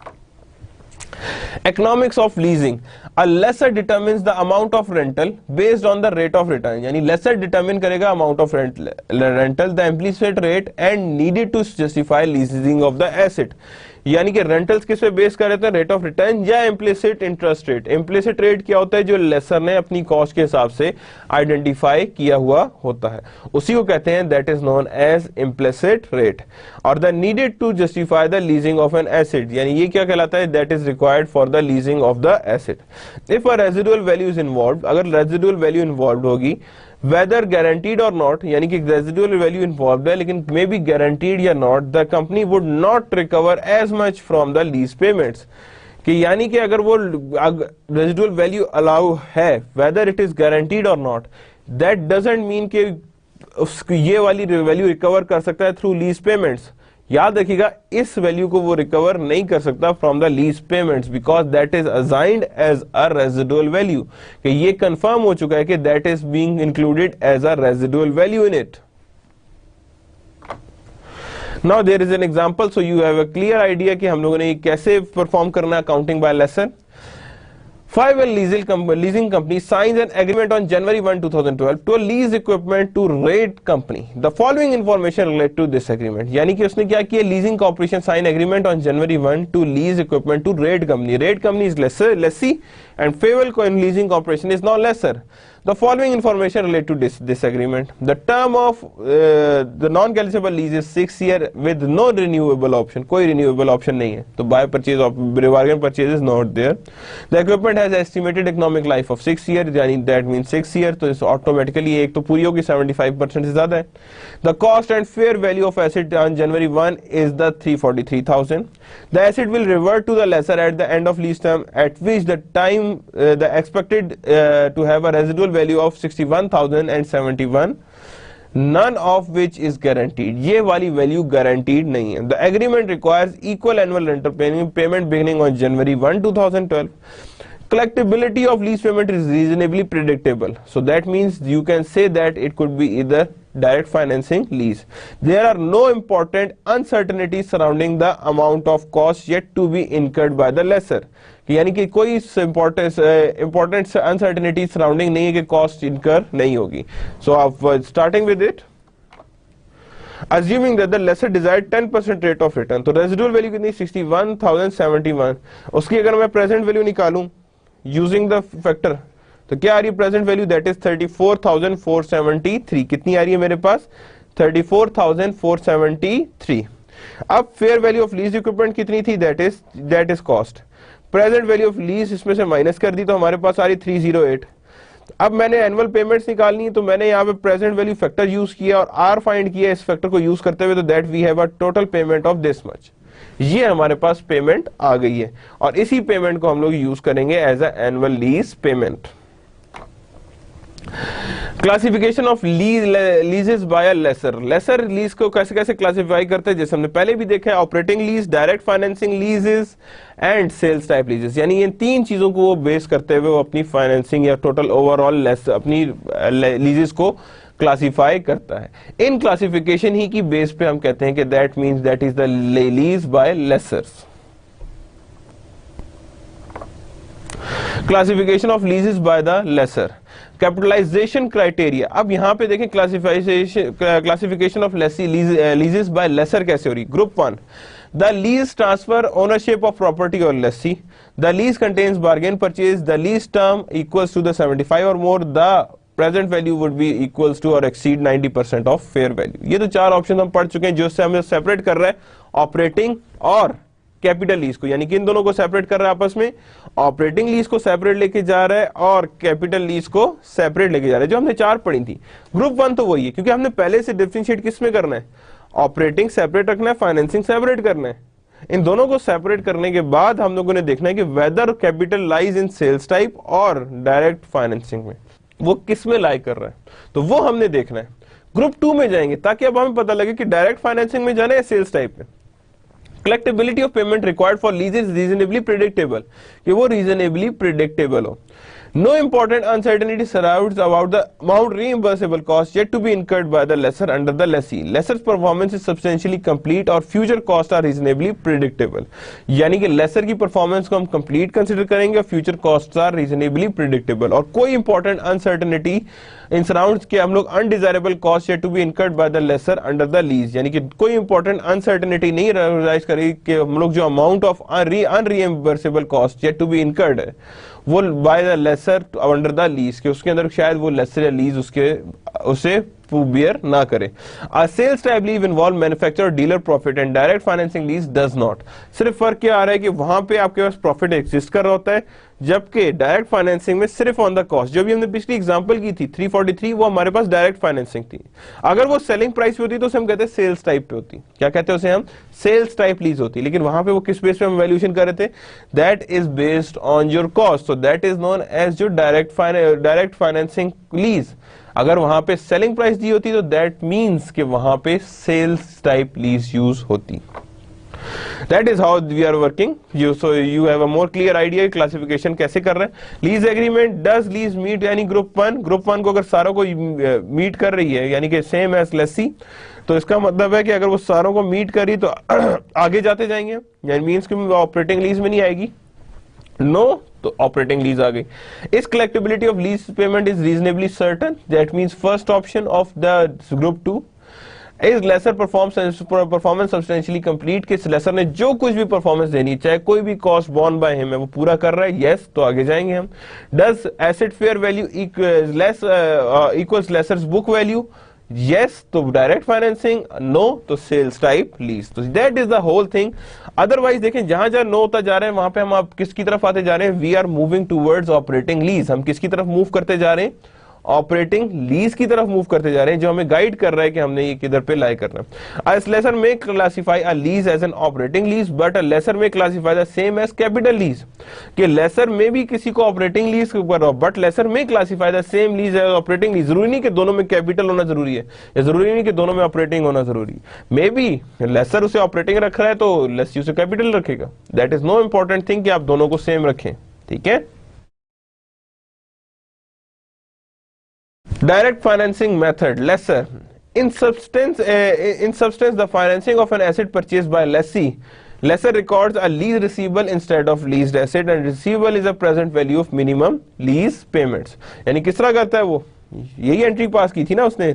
Economics of leasing, a lessor determines the amount of rental based on the rate of return, यानी lessor determine करेगा amount of rental, the implicit rate and needed to justify leasing of the asset, यानी कि rentals किस पे base कर रहे हैं, rate of return या implicit interest rate. Implicit rate क्या होता है, जो लेसर ने अपनी कॉस्ट के हिसाब से आइडेंटिफाई किया हुआ होता है, उसी को कहते हैं that is known as implicit rate. और the needed to justify the leasing of an asset, यानी ये क्या कहलाता है, that is required for the leasing of the asset. If a residual value is involve, अगर रेजिडुअल वैल्यू इन्वॉल्व होगी, whether guaranteed or not, यानी कि residual value involve है लेकिन मे बी गारंटीड या not, the company would not recover as much from the lease payments, कि यानी कि अगर वो रेजिडुअल वैल्यू अलाउ है, whether it is guaranteed or not, that doesn't mean कि ये वाली वैल्यू रिकवर कर सकता है थ्रू लीज पेमेंट्स। याद रखिएगा इस वैल्यू को वो रिकवर नहीं कर सकता from the lease payments, because that is assigned as a residual value, कि ये कंफर्म हो चुका है कि that is being included as a residual value in it. Now there is an example, so you have a clear idea कि हम लोगों ने ये कैसे परफॉर्म करना है accounting by lessor. Five-Well leasing company signs an agreement on January 1, 2012 to lease equipment to Raid Company. The following information relate to this agreement. यानी कि उसने क्या किया, leasing corporation sign agreement on January 1 to lease equipment to Raid Company. Raid Company is lessee and Fable Leasing Corporation is now lessor. The following information relate to this agreement. The term of the non-cancelable lease is 6 year with no renewable option. कोई renewable option नहीं है, तो buy purchase of bargain purchase is not there. The equipment has estimated economic life of 6 years, यानी that means 6 years, तो इस automatically एक तो पूरी होगी, 75% से ज़्यादा है। The cost and fair value of asset on January 1 is the 343,000. The asset will revert to the lessor at the end of lease term, at which the time the expected to have a residual value of 61,071, none of which is guaranteed. ये वाली value guaranteed नहीं है। The agreement requires equal annual rental payment beginning on January 1, 2012. Collectibility of lease payment is reasonably predictable, so that means you can say that it could be either direct financing lease. There are no important uncertainties surrounding the amount of cost yet to be incurred by the lessor. यानी कि कोई important uncertainty surrounding नहीं है कि cost incur नहीं होगी. So starting with it, assuming that the lessor desired 10% rate of return, तो residual value कितनी 61,071, उसकी अगर मैं प्रेजेंट वैल्यू निकालूं यूजिंग द फैक्टर तो क्या आ रही है प्रेजेंट वैल्यू, दैट इज 34,473. कितनी आ रही है मेरे पास 34,473. अब fair value of lease equipment कितनी थी, that is cost. Present value of lease इसमें से माइनस कर दी तो हमारे पास आ रही 308. अब मैंने एनुअल पेमेंट्स निकालनी है तो मैंने यहाँ पे प्रेजेंट वैल्यू फैक्टर यूज किया और आर फाइंड किया इस फैक्टर को यूज करते हुए, तो that we have a total payment of this much. ये हमारे पास पेमेंट आ गई है और इसी पेमेंट को हम लोग यूज करेंगे as a annual lease payment. Classification of leases by lessor. Lessor lease को कैसे कैसे क्लासिफाई करते हैं, जैसे हमने पहले भी देखा है, operating lease, direct financing leases and sales type leases. यानी इन तीन चीजों को वो बेस करते हुए वो अपनी फाइनेंसिंग या टोटल ओवरऑल अपनी लीजेस को क्लासिफाई करता है. इन क्लासिफिकेशन ही की बेस पे हम कहते हैं कि that means that is the lease by lessors. Classification of leases by the lessor. Capitalization criteria. अब यहां पे देखें classification of leases by lessor कैसे हो रही. Group 1, the lease transfer ownership of property और lessee. The lease contains bargain purchase. The lease term equals to the 75 or more. The present value would be equals to or exceed 90% of fair value. ये तो चार option हम पढ़ चुके हैं जो से हमें सेपरेट कर रहा है ऑपरेटिंग और कैपिटल लीज को, यानी कि इन दोनों को सेपरेट कर रहा है आपस में. ऑपरेटिंग लीज को सेपरेट लेके जा रहा है और कैपिटल लीज को सेपरेट लेके जा रहा है, जो हमने चार पढ़ी थी. ग्रुप 1 तो वही है क्योंकि हमने पहले से डिफरेंशिएट किस में करना है, ऑपरेटिंग सेपरेट रखना है, फाइनेंसिंग सेपरेट करना है. इन दोनों को सेपरेट करने के बाद हम लोगों ने देखना है कि whether capital lies in sales type और डायरेक्ट फाइनेंसिंग में, वो किस में लाई कर रहा है, तो वो हमने देखना है. ग्रुप 2 में जाएंगे ताकि अब हमें पता लगे कि डायरेक्ट फाइनेंसिंग में जाना है सेल्स टाइप में. Collectibility of payment required for lease is reasonably predictable, कि वो reasonably predictable हो. No important uncertainty surrounds about the amount reimbursable cost yet to be incurred by the lessor under the lessee. Lessor's performance is substantially complete और future costs are reasonably predictable. यानी कि lesser की performance को हम complete consider करेंगे और future costs are reasonably predictable. और कोई important uncertainty in surrounds के हम लोग undesirable costs yet to be incurred by the lessor under the lease. यानी कि कोई important uncertainty नहीं realize करेगी कि हम लोग जो amount of unreimbursable cost yet to be incurred है वो by the lessor under the lease, के उसके अंदर शायद वो लेसर या लीज उसे बियर ना करे. A sales type lease involve manufacturer dealer profit and direct financing lease does not. सिर्फ फर्क क्या आ रहा है कि वहां पे आपके पास प्रॉफिट एग्जिस्ट कर रहा होता है, जबकि डायरेक्ट फाइनेंसिंग में सिर्फ ऑन द कॉस्ट. जो भी हमने पिछली एग्जांपल की थी 343, वो हमारे पास डायरेक्ट फाइनेंसिंग थी. अगर वो सेलिंग प्राइस पे होती तो उसे हम कहते हैं सेल्स टाइप पे होती. क्या कहते हैं उसे हम, सेल्स टाइप लीज होती. लेकिन वहां पे वो किस बेस पे हम वैल्यूएशन कर रहे थे, that is based on your cost, so that is known as your direct financing lease. अगर वहां पे सेलिंग प्राइस दी होती तो दैट मींस कि वहां पे सेल्स टाइप लीज यूज होती. That is how we are working. So you have a more clear idea classification कैसे कर रहे हैं. Lease agreement, does lease meet any group 1? Group 1 को अगर सारों को meet कर रही है यानी कि same as lessee, तो इसका मतलब है कि अगर वो सारों को meet करी तो आगे जाते जाएंगे, यानी मीन्स कि ऑपरेटिंग लीज में नहीं आएगी. नो तो ऑपरेटिंग लीज आ गई. Is collectibility of lease payment is reasonably certain, that means first option of the group 2. Is lessor performance substantially complete, कि लेसर ने जो कुछ भी परफॉर्मेंस देनी चाहे कोई भी कॉस्ट बॉर्न बाय हिम है वो पूरा कर रहा है. यस तो आगे जाएंगे हम. Does asset fair value equals lessor's book value, yes तो डायरेक्ट फाइनेंसिंग, नो तो सेल्स टाइप लीज. तो that is the whole thing. Otherwise देखें जहां जहां नो होता जा रहे हैं वहां पे हम आप किसकी तरफ आते जा रहे हैं, we are moving towards operating lease. हम किसकी तरफ मूव करते जा रहे हैं, ऑपरेटिंग लीज की तरफ मूव करते जा रहे हैं, जो हमें गाइड कर रहा है कि हमने ये किधर पे लाई करना है. A lessor may classify a lease as an operating lease, but a lessor may classify the same as capital lease. कि लेसर में भी किसी को ऑपरेटिंग लीज के ऊपर, बट लेसर में classify the same lease as operating lease. जरूरी नहीं कि दोनों में कैपिटल होना जरूरी है, या जरूरी नहीं कि दोनों में ऑपरेटिंग होना जरूरी है. मे बी लेसर उसे ऑपरेटिंग रख रहा है तो लेसी उसे कैपिटल रखेगा. That is no important thing कि आप दोनों को सेम रखें. ठीक है. Direct financing method, lessor In substance, the financing of an asset purchased by lessee, lessor records a lease receivable instead of leased asset, and receivable is a present value of minimum lease payments. यानी किस तरह करता है वो, यही entry पास की थी ना उसने,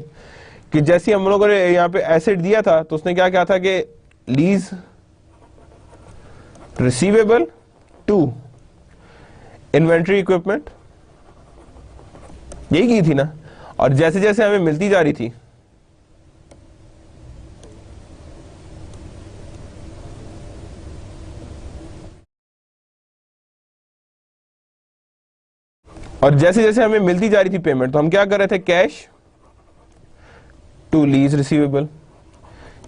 कि जैसे हम लोगों ने यहाँ पे एसेट दिया था तो उसने क्या कहा था कि lease receivable to inventory equipment, यही की थी ना, और जैसे जैसे हमें मिलती जा रही थी हमें मिलती जा रही थी पेमेंट, तो हम क्या कर रहे थे, कैश टू लीज रिसीवेबल,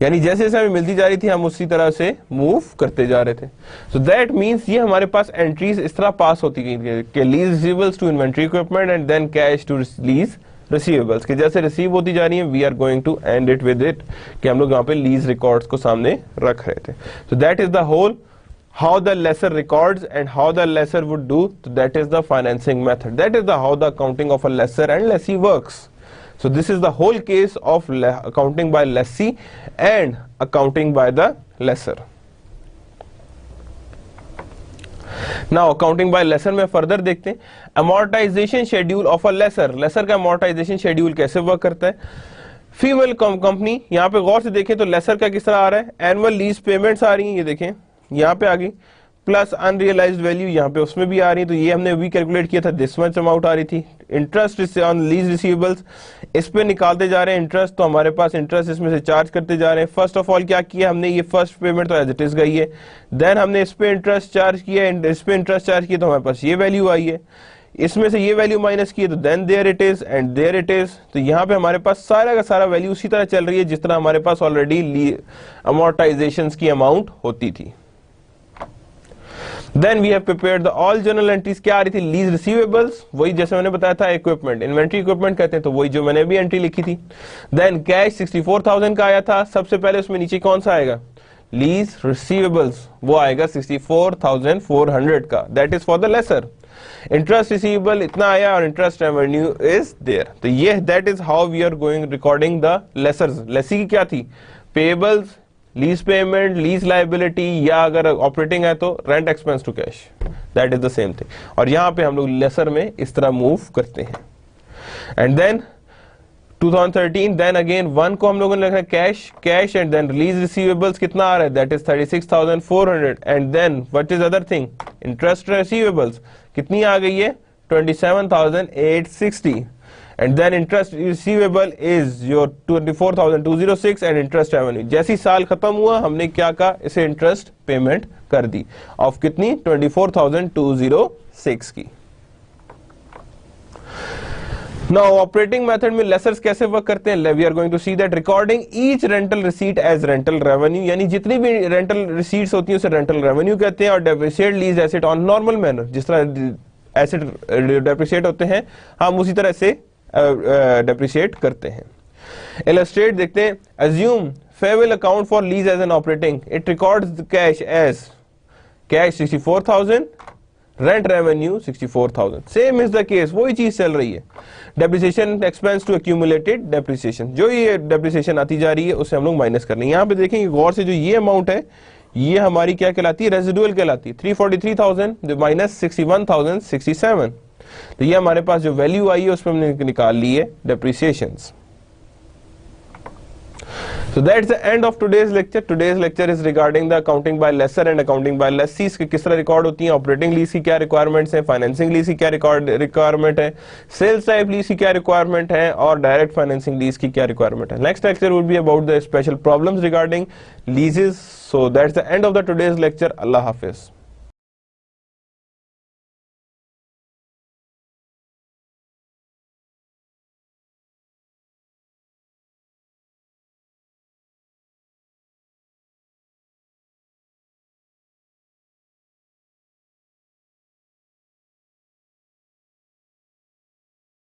यानी जैसे जैसे हमें मिलती जा रही थी हम उसी तरह से मूव करते जा रहे थे. सो दैट मींस ये हमारे पास एंट्रीज इस तरह पास होती गई कि lease receivables to inventory equipment and then cash to lease receivables, कि जैसे रिसीव होती जा रही है we are going to end it with it, कि हम लोग यहाँ पे लीज रिकॉर्ड्स को सामने रख रहे थे. So that is the whole how the lessor records and how the lessor would do. That is the financing method. That is the how the accounting of a lessor and lessee works. So this is the whole case of accounting by lessee and accounting by the lessor. Now accounting by lessor में further देखते हैं, amortization schedule of a lessor. lessor का amortization schedule कैसे work करता है. Female company, यहाँ पे गौर से देखें तो लेसर का किस तरह आ रहा है, एनुअल लीज पेमेंट्स आ रही हैं, ये देखें यहाँ पे आ गई, प्लस अनरियलाइज्ड वैल्यू यहाँ पे उसमें भी आ रही है, तो ये हमने भी कैलकुलेट किया था, दिस मच अमाउंट आ रही थी. इंटरेस्ट ऑन लीज रिसीवेबल्स, इस पे निकालते जा रहे हैं इंटरेस्ट, तो हमारे पास इंटरेस्ट इसमें से चार्ज करते जा रहे हैं. फर्स्ट ऑफ ऑल क्या किया हमने, ये फर्स्ट पेमेंट तो एज इट इज गई है, देन हमने इस पे इंटरेस्ट चार्ज किया, इस पे इंटरेस्ट चार्ज किया तो हमारे पास ये वैल्यू आई है, इसमें से ये वैल्यू माइनस की है तो then there it is and there it is. तो यहाँ पे हमारे पास सारा का सारा वैल्यू उसी तरह चल रही है जिस तरह हमारे पास ऑलरेडी अमोर्टाइजेशन की अमाउंट होती थी. Then we have prepared the all journal entries. क्या आ रही थी, लीज रिसीवेबल्स, वही जैसे मैंने बताया था, इक्विपमेंट इन्वेंट्री इक्विपमेंट कहते हैं, तो वही जो मैंने भी एंट्री लिखी थी. देन कैश 64,000 का आया था, सबसे पहले उसमें नीचे कौन सा आएगा, लीज रिसीवेबल्स, वो आएगा 64,400 का, that is for the lessor. Interest receivable इतना आया और इंटरेस्ट रेवेन्यू इज देयर. तो ये that is how we are going recording the lessors. Lessee की क्या थी, payables, lease payment, lease liability, या अगर ऑपरेटिंग है तो rent expense to cash, that is the same thing. और यहां पे हम लोग लेसर में इस तरह मूव करते हैं. And then 2013, then again one को हम लोगों ने लिखा cash and then lease receivables कितना आ रहा है, that is 36,400. And then what is other thing, interest receivables कितनी आ गई है, 27,860. And then interest receivable is your 24,206 and interest revenue. जैसी साल खत्म हुआ हमने क्या कहा, इसे इंटरेस्ट पेमेंट कर दी ऑफ कितनी, 24,206 की. Now ऑपरेटिंग मेथड में लेसर्स कैसे वर्क करते हैं, we are going to see that recording each rental receipt as rental revenue, यानी जितनी भी रेंटल रिसीट्स होती हैं उसे रेंटल रेवेन्यू कहते हैं, और depreciate lease asset on normal manner, जिस तरह एसेट डेप्रिसिएट होते हैं हम उसी तरह से डेप्रिशिएट करते हैं. इलस्ट्रेट देखते हैं, assume fair will account for lease as an operating, it records the cash as cash 64,000, rent revenue 64,000. same is the case, वही चीज चल रही है. depreciation expense to accumulated depreciation, जो ये depreciation आती जा रही है उसे हम लोग माइनस कर रहे हैं. यहाँ पे देखेंगे गौर से, जो ये अमाउंट है ये हमारी क्या कहलाती है, रेजिडुअल कहलाती है. 343,000 माइनस 61,067, तो ये हमारे पास जो वैल्यू आई है उसमें हमने निकाल ली है depreciations. So that's the end of today's lecture. Today's lecture is regarding the accounting by lessor and accounting by lessees कि किस तरह रिकॉर्ड होती हैं, ऑपरेटिंग लीज की क्या रिक्वायरमेंट्स हैं, फाइनेंसिंग लीज की क्या रिक्वायरमेंट है, सेल्स टाइप लीज की क्या रिक्वायरमेंट है, और डायरेक्ट फाइनेंसिंग लीज की क्या रिक्वायरमेंट है. Next lecture will be about the special problems regarding लीजेस. So that's the end of the today's lecture. Allah Hafiz.